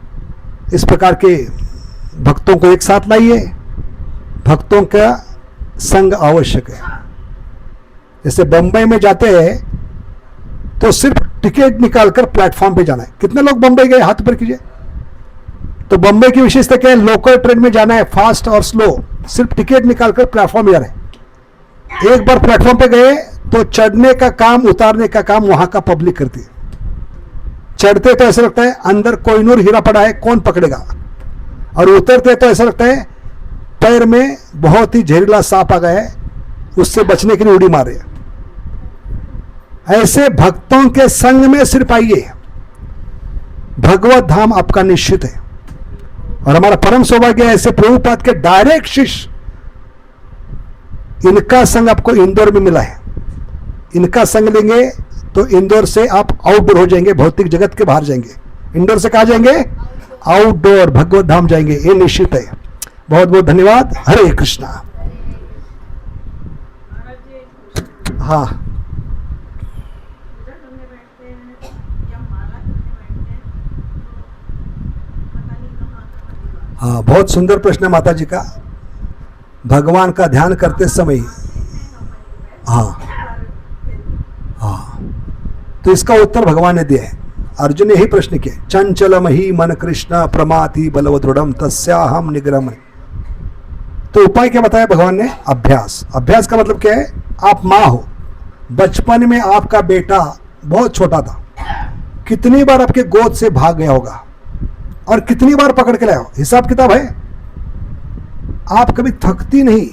इस प्रकार के भक्तों को एक साथ लाइए। भक्तों का संग आवश्यक है। जैसे बंबई में जाते हैं तो सिर्फ टिकट निकालकर प्लेटफॉर्म पे जाना है। कितने लोग बंबई गए? हाथ ऊपर कीजिए। तो बंबई की विशेषता क्या है? लोकल ट्रेन में जाना है, फास्ट और स्लो। सिर्फ टिकट निकालकर प्लेटफॉर्म पे जाना है। एक बार प्लेटफॉर्म पे गए तो चढ़ने का काम, उतारने का काम वहां का पब्लिक करती है। चढ़ते तो ऐसा लगता है अंदर कोहिनूर हीरा पड़ा है, कौन पकड़ेगा, और उतरते तो ऐसा लगता है पैर में बहुत ही जहरीला सांप आ गया है, उससे बचने के लिए उड़ी मारे। ऐसे भक्तों के संग में सिर्फ आइए, भगवत धाम आपका निश्चित है। और हमारा परम सौभाग्य है ऐसे प्रभुपाद के डायरेक्ट शिष्य इनका संग आपको इंदौर में मिला है, इनका संग लेंगे तो इंदौर से आप आउटडोर हो जाएंगे, भौतिक जगत के बाहर जाएंगे। इंदौर से कहा जाएंगे? आउटडोर, भगवत धाम जाएंगे, ये निश्चित है। बहुत बहुत धन्यवाद। हरे कृष्णा। हाँ, हाँ, बहुत सुंदर प्रश्न है माता जी का। भगवान का ध्यान करते समय, हाँ हाँ, तो इसका उत्तर भगवान ने दिया है। अर्जुन ने यही प्रश्न किया, चंचलमहि मन कृष्ण प्रमाति बलवदृढ़म तस्याहम निग्रह। तो उपाय क्या बताया भगवान ने? अभ्यास। अभ्यास का मतलब क्या है? आप माँ हो, बचपन में आपका बेटा बहुत छोटा था, कितनी बार आपके गोद से भाग गया होगा और कितनी बार पकड़ के लाया हो, हिसाब किताब है। आप कभी थकती नहीं।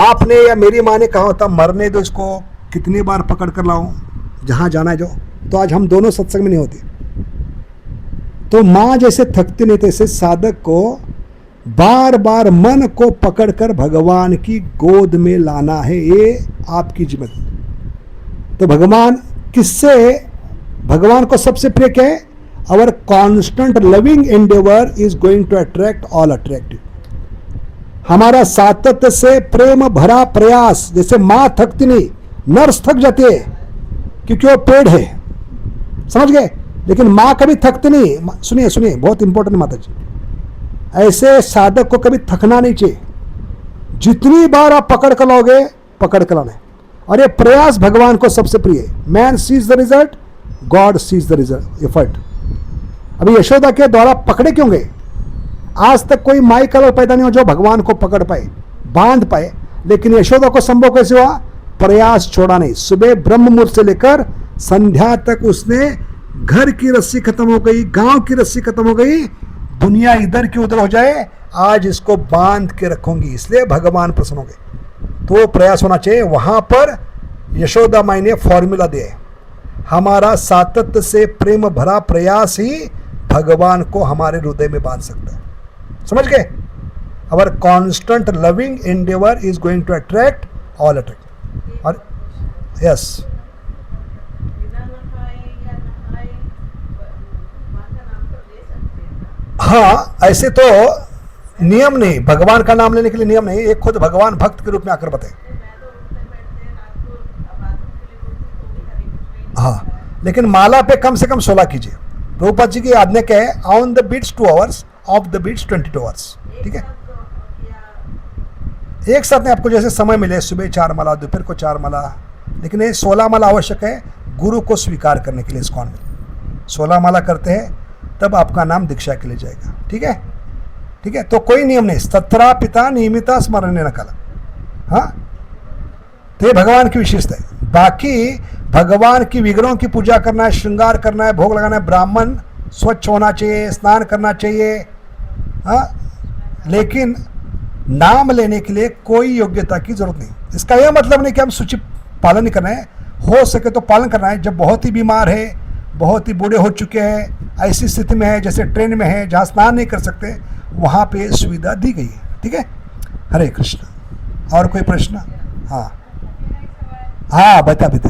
आपने या मेरी माँ ने कहा होता मरने दो इसको, कितनी बार पकड़ कर लाऊं, जहां जाना है जो, तो आज हम दोनों सत्संग में नहीं होते। तो माँ जैसे थकती नहीं, तैसे साधक को बार बार मन को पकड़कर भगवान की गोद में लाना है, ये आपकी जिम्मेदारी। तो भगवान किससे, भगवान को सबसे प्रिय क्या है? Our constant loving endeavor is going to attract all attractive. हमारा सातत्य से प्रेम भरा प्रयास, जैसे माँ थकती नहीं, नर्स थक जाती है क्योंकि वो पेड़ है, समझ गए? लेकिन माँ कभी थकती नहीं। सुनिए सुनिए, बहुत इंपॉर्टेंट माता जी, ऐसे साधक को कभी थकना नहीं चाहिए। जितनी बार आप पकड़ कर लाओगे, पकड़ कर लाना है। और ये प्रयास भगवान को सबसे प्रिय है। Man sees the result, God sees the result, effort. अभी यशोदा के द्वारा पकड़े क्यों गए? आज तक कोई माई कलर पैदा नहीं हो जो भगवान को पकड़ पाए, बांध पाए। लेकिन यशोदा को संभव कैसे हुआ? प्रयास छोड़ा नहीं। सुबह ब्रह्म मुहूर्त से लेकर संध्या तक उसने, घर की रस्सी खत्म हो गई, गांव की रस्सी खत्म हो गई, दुनिया इधर की उधर हो जाए, आज इसको बांध के रखूंगी, इसलिए भगवान प्रसन्न हो गए। तो प्रयास होना चाहिए। वहां पर यशोदा माई ने फॉर्मूला दिया है, हमारा सातत्य से प्रेम भरा प्रयास ही भगवान को हमारे हृदय में बांध सकता है। समझ गए? Our constant loving endeavour is going to attract all attract. और यस, हाँ, ऐसे तो नियम नहीं, भगवान का नाम लेने के लिए नियम नहीं, एक खुद भगवान भक्त के रूप में आकर बताए। हाँ, लेकिन माला पे कम से कम 16 कीजिए। प्रभुपाद जी की आज्ञा क्या है? On the beats 2 hours, off the beats 22 hours. ठीक है, एक साथ में आपको जैसे समय मिले, सुबह 4 माला, दोपहर को 4 माला, लेकिन ये 16 माला आवश्यक है गुरु को स्वीकार करने के लिए। इस्कॉन में 16 माला करते हैं तब आपका नाम दीक्षा के लिए जाएगा। ठीक है, ठीक है। तो कोई नियम नहीं, तत्रा पिता नियमिता स्मरण न कल। हाँ, तो ये भगवान की विशेषता है। बाकी भगवान की विग्रहों की पूजा करना है, श्रृंगार करना है, भोग लगाना है, ब्राह्मण स्वच्छ होना चाहिए, स्नान करना चाहिए। हाँ, लेकिन नाम लेने के लिए कोई योग्यता की जरूरत नहीं। इसका यह मतलब नहीं कि हम सूची पालन नहीं करना है, हो सके तो पालन करना है। जब बहुत ही बीमार है, बहुत ही बूढ़े हो चुके हैं, ऐसी स्थिति में है जैसे ट्रेन में है जहाँ स्नान नहीं कर सकते, वहाँ पे सुविधा दी गई है। ठीक है, हरे कृष्ण। और कोई प्रश्न? हाँ हाँ, बता बता।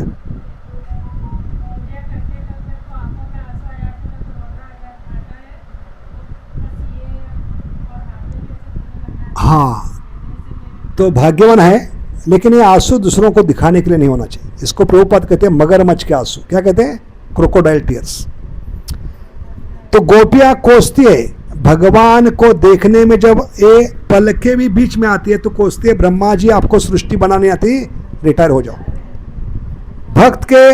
हाँ, तो भाग्यवान है, लेकिन ये आंसू दूसरों को दिखाने के लिए नहीं होना चाहिए। इसको प्रभुपाद कहते हैं मगरमच्छ के आंसू। क्या कहते हैं? Crocodile tears. तो गोपियां कोसती है भगवान को देखने में, जब ये पलकें भी बीच में आती है तो कोसती है, ब्रह्मा जी आपको सृष्टि बनाने आती, रिटायर हो जाओ। भक्त के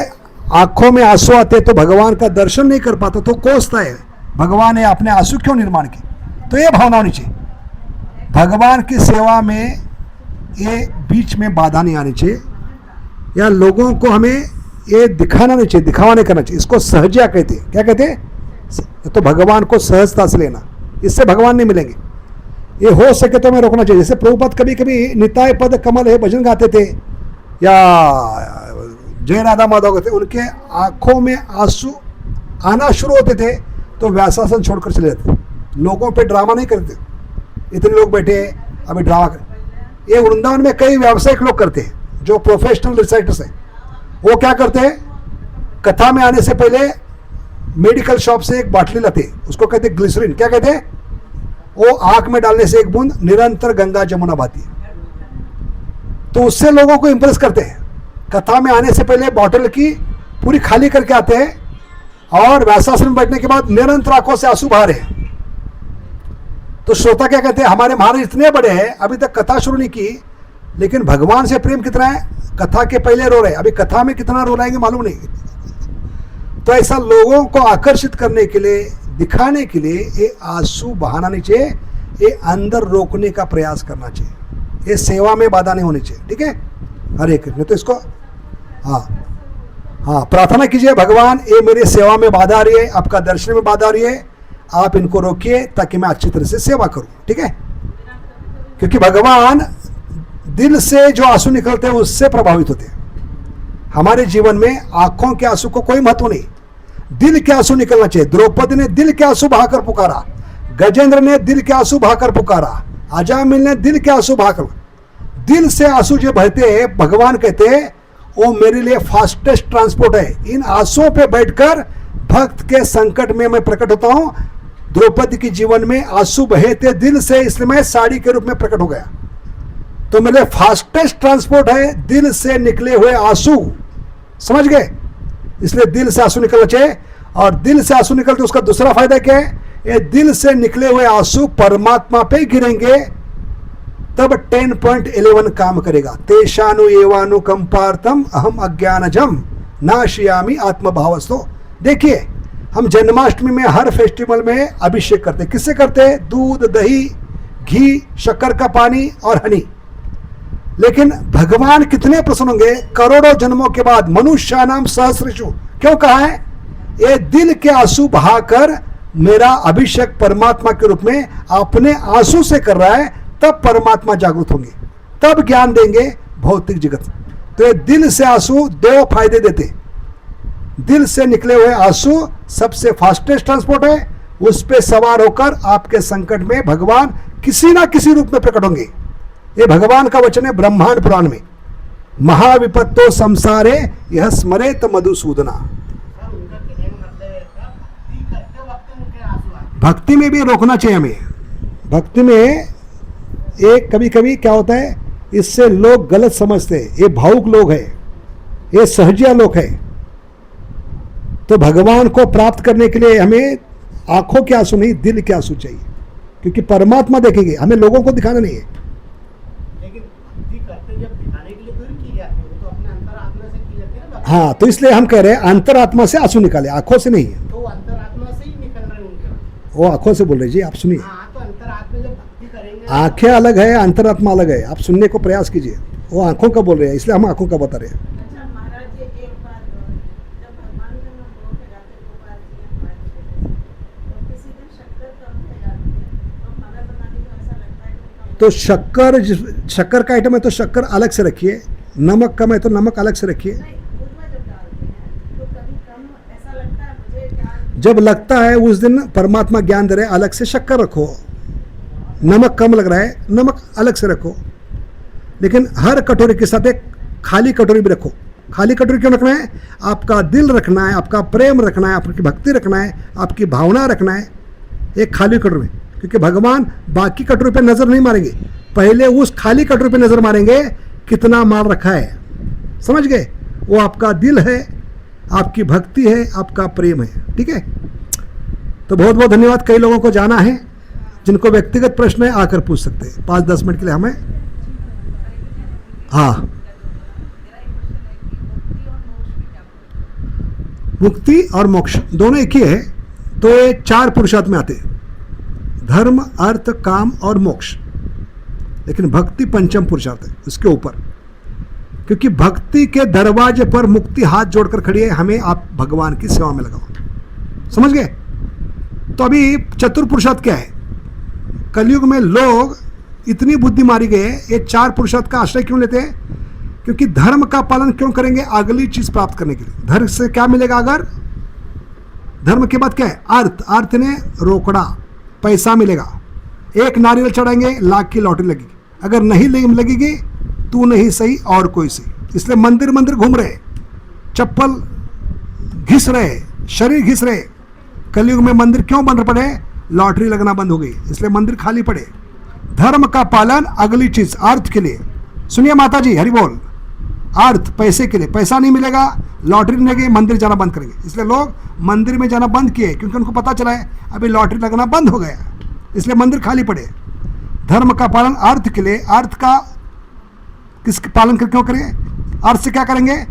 आंखों में आंसू आते तो भगवान का दर्शन नहीं कर पाता तो कोसता है, भगवान ने अपने आंसू क्यों निर्माण किए। तो ये भावना होनी चाहिए। भगवान की सेवा में ये बीच में बाधा नहीं आनी चाहिए, या लोगों को हमें ये दिखाना नहीं चाहिए, दिखावा नहीं करना चाहिए। इसको सहजिया कहते हैं। क्या कहते हैं? तो भगवान को सहजता से लेना, इससे भगवान नहीं मिलेंगे। ये हो सके तो हमें रोकना चाहिए। जैसे प्रभुपाद कभी कभी निताय पद कमल है भजन गाते थे, या जय राधा माधव गाते, उनके आंखों में आंसू आना शुरू होते थे तो व्यासासन छोड़कर चले जाते। लोगों पे ड्रामा नहीं करते, इतने लोग बैठे अभी ड्रामा कर, ये वृंदावन में कई व्यावसायिक लोग करते हैं जो प्रोफेशनल रिसाइटर्स हैं। वो क्या करते हैं, कथा में आने से पहले मेडिकल शॉप से एक बाटली लाते हैं, उसको कहते हैं ग्लिसरीन। क्या कहते हैं? वो आंख में डालने से एक बूंद निरंतर गंगा जमुना बहती है। तो उससे लोगों को इंप्रेस करते हैं। कथा में आने से पहले बॉटल की पूरी खाली करके आते हैं और व्यासासन में बैठने के बाद निरंतर आंखों से आंसू बहा रहे हैं। तो श्रोता क्या कहते हैं, हमारे महाराज इतने बड़े हैं, अभी तक कथा शुरू नहीं की, लेकिन भगवान से प्रेम कितना है, कथा के पहले रो रहे, अभी कथा में कितना रो लाएंगे मालूम नहीं। तो ऐसा लोगों को आकर्षित करने के लिए, दिखाने के लिए ये आंसू बहाना नहीं चाहिए, ये अंदर रोकने का प्रयास करना चाहिए, ये सेवा में बाधा नहीं होनी चाहिए। ठीक है, हरे कृष्ण। तो इसको हाँ प्रार्थना कीजिए, भगवान ये मेरी सेवा में बाधा आ रही है, आपका दर्शन में बाधा आ रही है, आप इनको रोकिए ताकि मैं अच्छी तरह से सेवा करूं। ठीक है, क्योंकि भगवान दिल से जो आंसू निकलते हैं उससे प्रभावित होते हैं। हमारे जीवन में आंखों के आंसू को कोई महत्व नहीं, दिल के आंसू निकलना चाहिए। द्रौपदी ने दिल के आंसू बहाकर पुकारा, गजेंद्र ने दिल के आंसू बहाकर पुकारा, अजामिल ने दिल के आंसू बहाकर। दिल से आंसू जो बहते हैं, भगवान कहते हैं वो मेरे लिए फास्टेस्ट ट्रांसपोर्ट है। इन आंसुओं पे बैठकर भक्त के संकट में मैं प्रकट होता हूं। द्रौपदी के जीवन में आंसू बहे थे दिल से, इसलिए मैं साड़ी के रूप में प्रकट हो गया। तो मेरे फास्टेस्ट ट्रांसपोर्ट है दिल से निकले हुए आंसू, समझ गए? इसलिए दिल से आंसू निकलना चाहिए। और दिल से आंसू निकलते उसका दूसरा फायदा क्या है, ये दिल से निकले हुए आंसू परमात्मा पे गिरेंगे, तब 10.11 काम करेगा। तेषानु एवानु कंपार्थम अहम अज्ञानजम नाशयामि आत्मभावस्तो। देखिए, हम जन्माष्टमी में हर फेस्टिवल में अभिषेक करते हैं। किससे करते हैं? दूध, दही, घी, शक्कर का पानी और हनी। लेकिन भगवान कितने प्रसन्न होंगे करोड़ों जन्मों के बाद, मनुष्यानाम सहस्रेषु। क्यों कहा है? ये दिल के आंसू बहाकर मेरा अभिषेक परमात्मा के रूप में अपने आंसू से कर रहा है, तब परमात्मा जागृत होंगे, तब ज्ञान देंगे भौतिक जगत। तो ये दिल से आंसू दो फायदे देते। दिल से निकले हुए आंसू सबसे फास्टेस्ट ट्रांसपोर्ट है, उस पे सवार होकर आपके संकट में भगवान किसी ना किसी रूप में प्रकट होंगे। ये भगवान का वचन है ब्रह्मांड पुराण में, महाविपत्तो संसारे यह स्मरेत मधुसूदना। भक्ति में भी रोकना चाहिए हमें। भक्ति में एक कभी कभी क्या होता है, इससे लोग गलत समझते हैं, ये भावुक लोग हैं, ये सहजिया लोग हैं। तो भगवान को प्राप्त करने के लिए हमें आंखों के आंसू नहीं, दिल के आंसू चाहिए, क्योंकि परमात्मा देखेंगे, हमें लोगों को दिखाना नहीं है। लेकिन बुद्धि करते जब दिखाने के लिए तो की जाती है, तो अपने अंतरात्मा से की जाती है ना। हाँ, तो इसलिए हम कह रहे हैं अंतरात्मा से आंसू निकाले, आंखों से नहीं है। तो अंतरात्मा से ही निकल रहे हैं उनके। वो आंखों से बोल रहे जी, आप सुनिए। हाँ, तो अंतरात्मा जब भक्ति करेंगे, आंखें अलग है, अंतरात्मा अलग है, आप सुनने को प्रयास कीजिए। वो आंखों का बोल रहे हैं, इसलिए हम आंखों का बता रहे हैं। अच्छा महाराज जी, एक बात और, जब भगवान का नाम बहुत है जाते गोपाल जी हमारे बेटे से, तो किसी दिन शक्कर कम है जाती है, तो खाना बनाने को ऐसा लगता है कि तो शक्कर का आइटम है तो शक्कर अलग से रखिए, नमक कम है तो नमक अलग से रखिए। नहीं, दूध में जब डालते हैं तो कभी कम ऐसा लगता है मुझे, क्या जब लगता है उस दिन परमात्मा ज्ञान दे रहे हैं, अलग से शक्कर रखो। नमक कम लग रहा है, नमक अलग से रखो। लेकिन हर कटोरी के साथ एक खाली कटोरी भी रखो। खाली कटोरी क्यों रखना है? आपका दिल रखना है, आपका प्रेम रखना है, आपकी भक्ति रखना है, आपकी भावना रखना है एक खाली कटोरी में। क्योंकि भगवान बाकी कटोरी पे नजर नहीं मारेंगे, पहले उस खाली कटोरी पे नजर मारेंगे कितना माल रखा है। समझ गए? वो आपका दिल है, आपकी भक्ति है, आपका प्रेम है। ठीक है, तो बहुत बहुत धन्यवाद। कई लोगों को जाना है, जिनको व्यक्तिगत प्रश्न है आकर पूछ सकते हैं 5-10 मिनट के लिए हमें। हाँ, मुक्ति और मोक्ष दोनों एक ही है। तो ये 4 पुरुषार्थ में आते हैं, धर्म, अर्थ, काम और मोक्ष। लेकिन भक्ति पंचम पुरुषार्थ है उसके ऊपर, क्योंकि भक्ति के दरवाजे पर मुक्ति हाथ जोड़कर खड़ी है, हमें आप भगवान की सेवा में लगाओ। समझ गए? तो अभी चतुर पुरुषार्थ क्या है? कलयुग में लोग इतनी बुद्धि मारी गए, ये 4 पुरुषार्थ का आश्रय क्यों लेते हैं? क्योंकि धर्म का पालन क्यों करेंगे? अगली चीज प्राप्त करने के लिए। धर्म से क्या मिलेगा? अगर धर्म के बाद क्या है? अर्थ। अर्थ ने रोकड़ा, पैसा मिलेगा। एक नारियल चढ़ाएंगे, लाख की लॉटरी लगेगी। अगर नहीं लगेगी तू नहीं सही और कोई सही। इसलिए मंदिर मंदिर घूम रहे, चप्पल घिस रहे, शरीर घिस रहे। कलयुग में मंदिर क्यों बंद पड़े? लॉटरी लगना बंद हो गई, इसलिए मंदिर खाली पड़े। धर्म का पालन अगली चीज अर्थ के लिए। सुनिए माता जी, हरि बोल। अर्थ पैसे के लिए, पैसा नहीं मिलेगा, लॉटरी नहीं लगेगी, मंदिर जाना बंद करेंगे। इसलिए लोग मंदिर में जाना बंद किए, क्योंकि उनको पता चला है अभी लॉटरी लगना बंद हो गया, इसलिए मंदिर खाली पड़े। धर्म का पालन अर्थ के लिए। अर्थ का किसके पालन कर क्यों करेंगे? अर्थ से क्या करेंगे?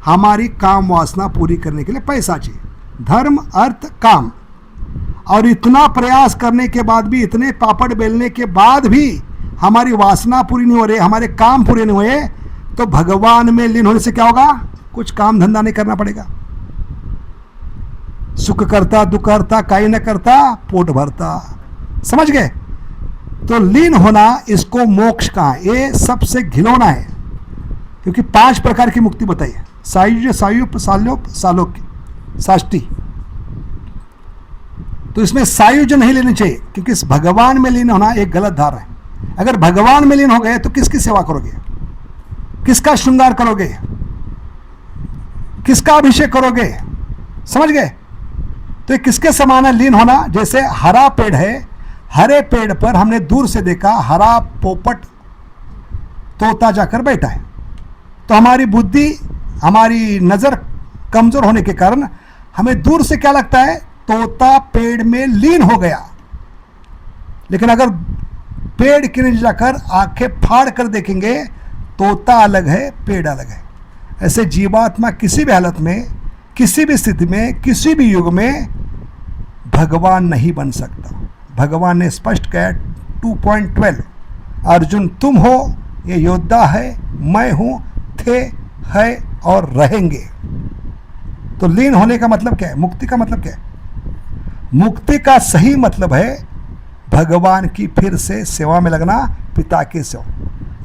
हमारी काम वासना पूरी करने के लिए पैसा चाहिए। धर्म, अर्थ, काम। और इतना प्रयास करने के बाद भी, इतने पापड़ बेलने के बाद भी हमारी वासना पूरी नहीं हो रही, हमारे काम पूरे नहीं हुए, तो भगवान में लीन होने से क्या होगा? कुछ काम धंधा नहीं करना पड़ेगा। सुख करता, दुख करता, काई न करता, पोट भरता। समझ गए? तो लीन होना, इसको मोक्ष कहा। ये सबसे घिनौना है, क्योंकि 5 प्रकार की मुक्ति बताई है। सायुज्य, सायुप, सालोप, सालोक्य, साष्टी। तो इसमें सायुज्य नहीं लेनी चाहिए, क्योंकि इस भगवान में लीन होना एक गलत धारणा है। अगर भगवान में लीन हो गए तो किसकी सेवा करोगे? किसका श्रृंगार करोगे? किसका अभिषेक करोगे? समझ गए? तो ये किसके समान है लीन होना? जैसे हरा पेड़ है, हरे पेड़ पर हमने दूर से देखा हरा पोपट तोता जाकर बैठा है, तो हमारी बुद्धि, हमारी नजर कमजोर होने के कारण हमें दूर से क्या लगता है? तोता पेड़ में लीन हो गया। लेकिन अगर पेड़ के नीचे जाकर आंखें फाड़ कर देखेंगे, तोता अलग है, पेड़ अलग है। ऐसे जीवात्मा किसी भी हालत में, किसी भी स्थिति में, किसी भी युग में भगवान नहीं बन सकता। भगवान ने स्पष्ट कहा 2.12, अर्जुन तुम हो, ये योद्धा है, मैं हूं, थे, है और रहेंगे। तो लीन होने का मतलब क्या है? मुक्ति का मतलब क्या है? मुक्ति का सही मतलब है भगवान की फिर से सेवा में लगना, पिता की सेवा।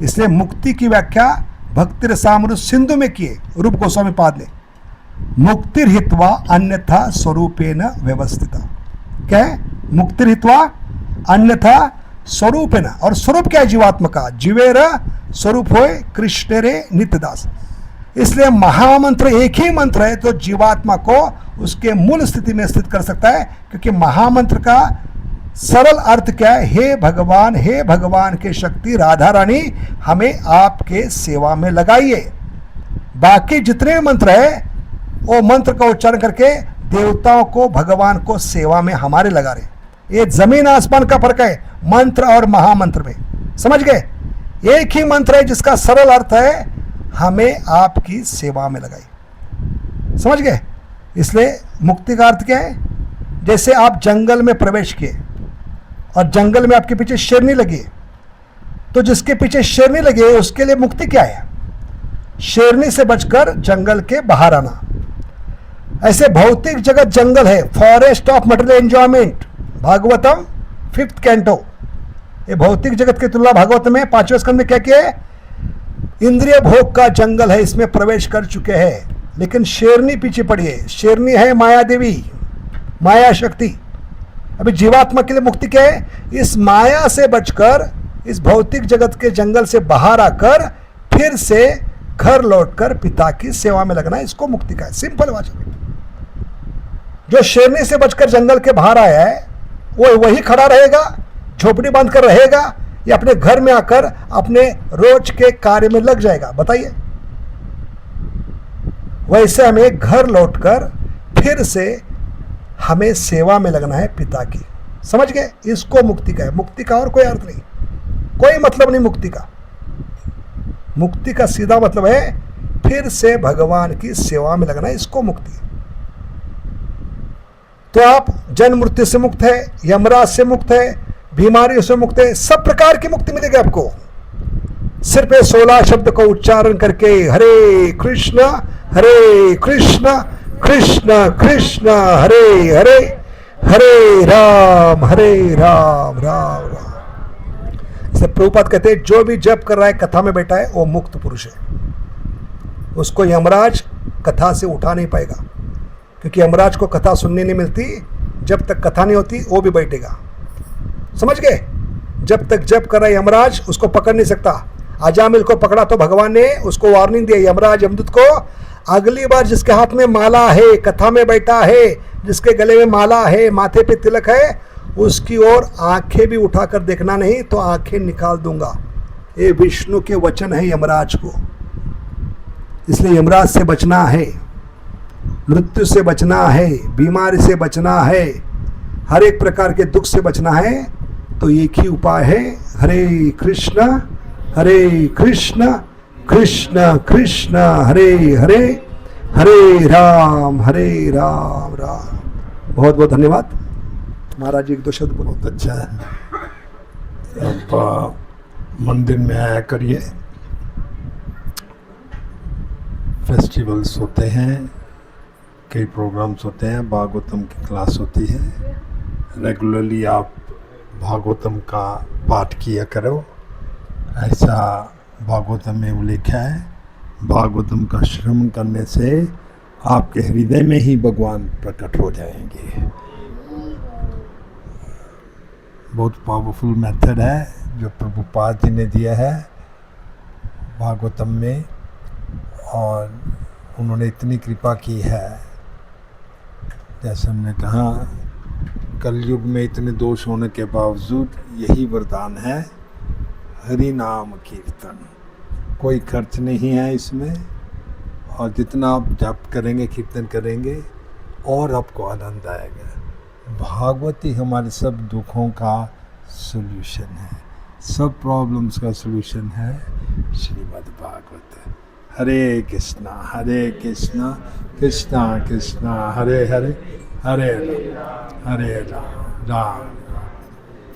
इसलिए मुक्ति की व्याख्या भक्ति रसामृत सिंधु में किए रूप गोस्वामी पाद ने। मुक्तिर्हित्वा अन्यथा स्वरूपेण व्यवस्थिता। क्या है? मुक्तिर्हित्वा अन्यथा स्वरूपेण। और स्वरूप क्या है जीवात्मा का? जीवेर स्वरूप होए कृष्ण रे नित्यदास। इसलिए महामंत्र एक ही मंत्र है तो जीवात्मा को उसके मूल स्थिति में स्थित कर सकता है, क्योंकि महामंत्र का सरल अर्थ क्या है? हे भगवान के शक्ति राधा रानी, हमें आपके सेवा में लगाइए। बाकी जितने मंत्र है वो मंत्र का उच्चारण करके देवताओं को, भगवान को सेवा में हमारे लगा रहे। ये जमीन आसमान का फर्क है मंत्र और महामंत्र में। समझ गए? एक ही मंत्र है जिसका सरल अर्थ है हमें आपकी सेवा में लगाई। समझ गए? इसलिए मुक्ति का अर्थ क्या है? जैसे आप जंगल में प्रवेश किए और जंगल में आपके पीछे शेरनी लगी, तो जिसके पीछे शेरनी लगी है उसके लिए मुक्ति क्या है? शेरनी से बचकर जंगल के बाहर आना। ऐसे भौतिक जगत जंगल है, forest of material enjoyment, Bhagavatam 5th canto. ये भौतिक जगत की तुलना भागवत में 5वें स्कंद में क्या किया है? इंद्रिय भोग का जंगल है, इसमें प्रवेश कर चुके हैं। लेकिन शेरनी पीछे पड़ी है। शेरनी है माया देवी, माया शक्ति। अभी जीवात्मा के लिए मुक्ति क्या है? इस माया से बचकर, इस भौतिक जगत के जंगल से बाहर आकर फिर से घर लौटकर पिता की सेवा में लगना, इसको मुक्ति का है। सिंपल भाषा में। जो शेरनी से बचकर जंगल के बाहर आया है वो वही खड़ा रहेगा, झोपड़ी बांधकर रहेगा, या अपने घर में आकर अपने रोज के कार्य में लग जाएगा? बताइए। वैसे हमें घर लौटकर फिर से हमें सेवा में लगना है पिता की। समझ गए? इसको मुक्ति का है। मुक्ति का और कोई अर्थ नहीं, कोई मतलब नहीं मुक्ति का। मुक्ति का सीधा मतलब है फिर से भगवान की सेवा में लगना, इसको मुक्ति है। तो आप जन्म मृत्यु से मुक्त है, यमराज से मुक्त है, बीमारियों से मुक्त है, सब प्रकार की मुक्ति मिलेगी आपको। सिर्फ 16 शब्द को उच्चारण करके हरे कृष्ण कृष्ण कृष्ण हरे हरे, हरे राम राम राम। इसलिए प्रभुपाद कहते हैं जो भी जप कर रहा है, कथा में बैठा है, वो मुक्त पुरुष है। उसको यमराज कथा से उठा नहीं पाएगा, क्योंकि यमराज को कथा सुनने नहीं मिलती। जब तक कथा नहीं होती वो भी बैठेगा। समझ गए? जब तक जप कर रहा है यमराज उसको पकड़ नहीं सकता। अजामिल को पकड़ा तो भगवान ने उसको वार्निंग दी, यमराज यमदूत को, अगली बार जिसके हाथ में माला है, कथा में बैठा है, जिसके गले में माला है, माथे पे तिलक है, उसकी ओर आंखें भी उठाकर देखना नहीं तो आंखें निकाल दूंगा। ये विष्णु के वचन है यमराज को। इसलिए यमराज से बचना है, मृत्यु से बचना है, बीमारी से बचना है, हर एक प्रकार के दुख से बचना है। तो एक ही उपाय है, हरे कृष्ण कृष्ण कृष्ण हरे हरे, हरे राम राम। बहुत बहुत धन्यवाद। महाराज जी एक दो शब्द बोलो। बहुत अच्छा है। आप मंदिर में आया करिए, फेस्टिवल्स होते हैं, कई प्रोग्राम्स होते हैं, भागवतम की क्लास होती है, रेगुलरली आप भागवतम का पाठ किया करो। ऐसा भागवतम में उल्लेख है। भागवतम का श्रवण करने से आपके हृदय में ही भगवान प्रकट हो जाएंगे। बहुत पावरफुल मेथड है जो प्रभुपाद जी ने दिया है भागवतम में, और उन्होंने इतनी कृपा की है। जैसे हमने कहा, कलयुग में इतने दोष होने के बावजूद यही वरदान है, हरि नाम कीर्तन। कोई खर्च नहीं है इसमें, और जितना आप जप करेंगे, कीर्तन करेंगे, और आपको आनंद आएगा। भागवत ही हमारे सब दुखों का सॉल्यूशन है, सब प्रॉब्लम्स का सॉल्यूशन है श्रीमद् भागवत। हरे कृष्णा कृष्णा कृष्णा हरे हरे, हरे राम राम।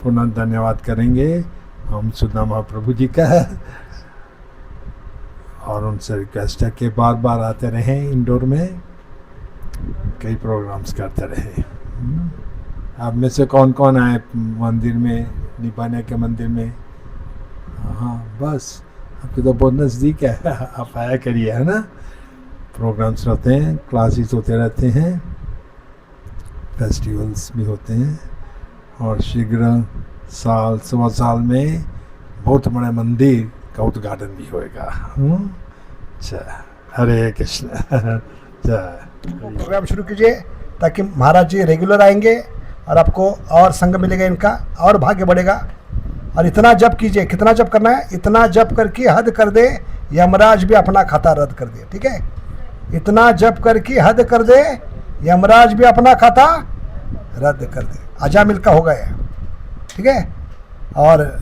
पुनः धन्यवाद करेंगे हम सुदामा प्रभु जी का, और उनसे रिक्वेस्ट है कि बार बार आते रहें इंडोर में, कई प्रोग्राम्स करते रहें। आप में से कौन कौन आए मंदिर में, निपाने के मंदिर में? हाँ, बस आपके तो बहुत नज़दीक है, आप आया करिए, है ना। प्रोग्राम्स रहते हैं, क्लासेस होते रहते हैं, फेस्टिवल्स भी होते हैं, और शीघ्र साल सवा साल में बहुत बड़े मंदिर का उद्घाटन भी होएगा। अच्छा, हरे कृष्ण। प्रोग्राम शुरू कीजिए ताकि महाराज जी रेगुलर आएंगे और आपको और संग मिलेगा, इनका और भाग्य बढ़ेगा। और इतना जप कीजिए, कितना जप करना है, इतना जप करके हद कर दे, यमराज भी अपना खाता रद्द कर दे। ठीक है, इतना जप करके हद कर दे, यमराज भी अपना खाता रद्द कर दे। अजामिल का हो गया, ठीक है, और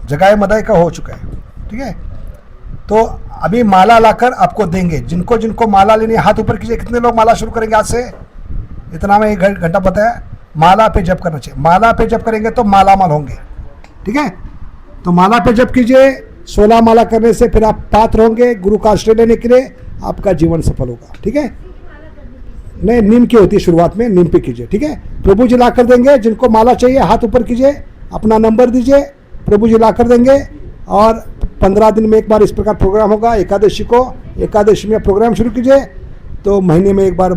जगाए मदाई का हो चुका है। ठीक है, तो अभी माला लाकर आपको देंगे। जिनको जिनको माला लेनी है हाथ ऊपर कीजिए। कितने लोग माला शुरू करेंगे आज से? इतना मैं 1 घंटा बताया। माला पे जप करना चाहिए, माला पे जप करेंगे तो माला माल होंगे। ठीक है, तो माला पे जप कीजिए। 16 माला करने से फिर आप पात्र होंगे गुरु का आश्रय लेने के लिए, आपका जीवन सफल होगा। ठीक है, नहीं, नीम की होती है शुरुआत में, नीम पे कीजिए। ठीक है, प्रभु जी ला कर देंगे। जिनको माला चाहिए हाथ ऊपर कीजिए, अपना नंबर दीजिए, प्रभु जी ला कर देंगे। और 15 दिन में एक बार इस प्रकार प्रोग्राम होगा। एकादशी को, एकादशी में प्रोग्राम शुरू कीजिए, तो महीने में एक बार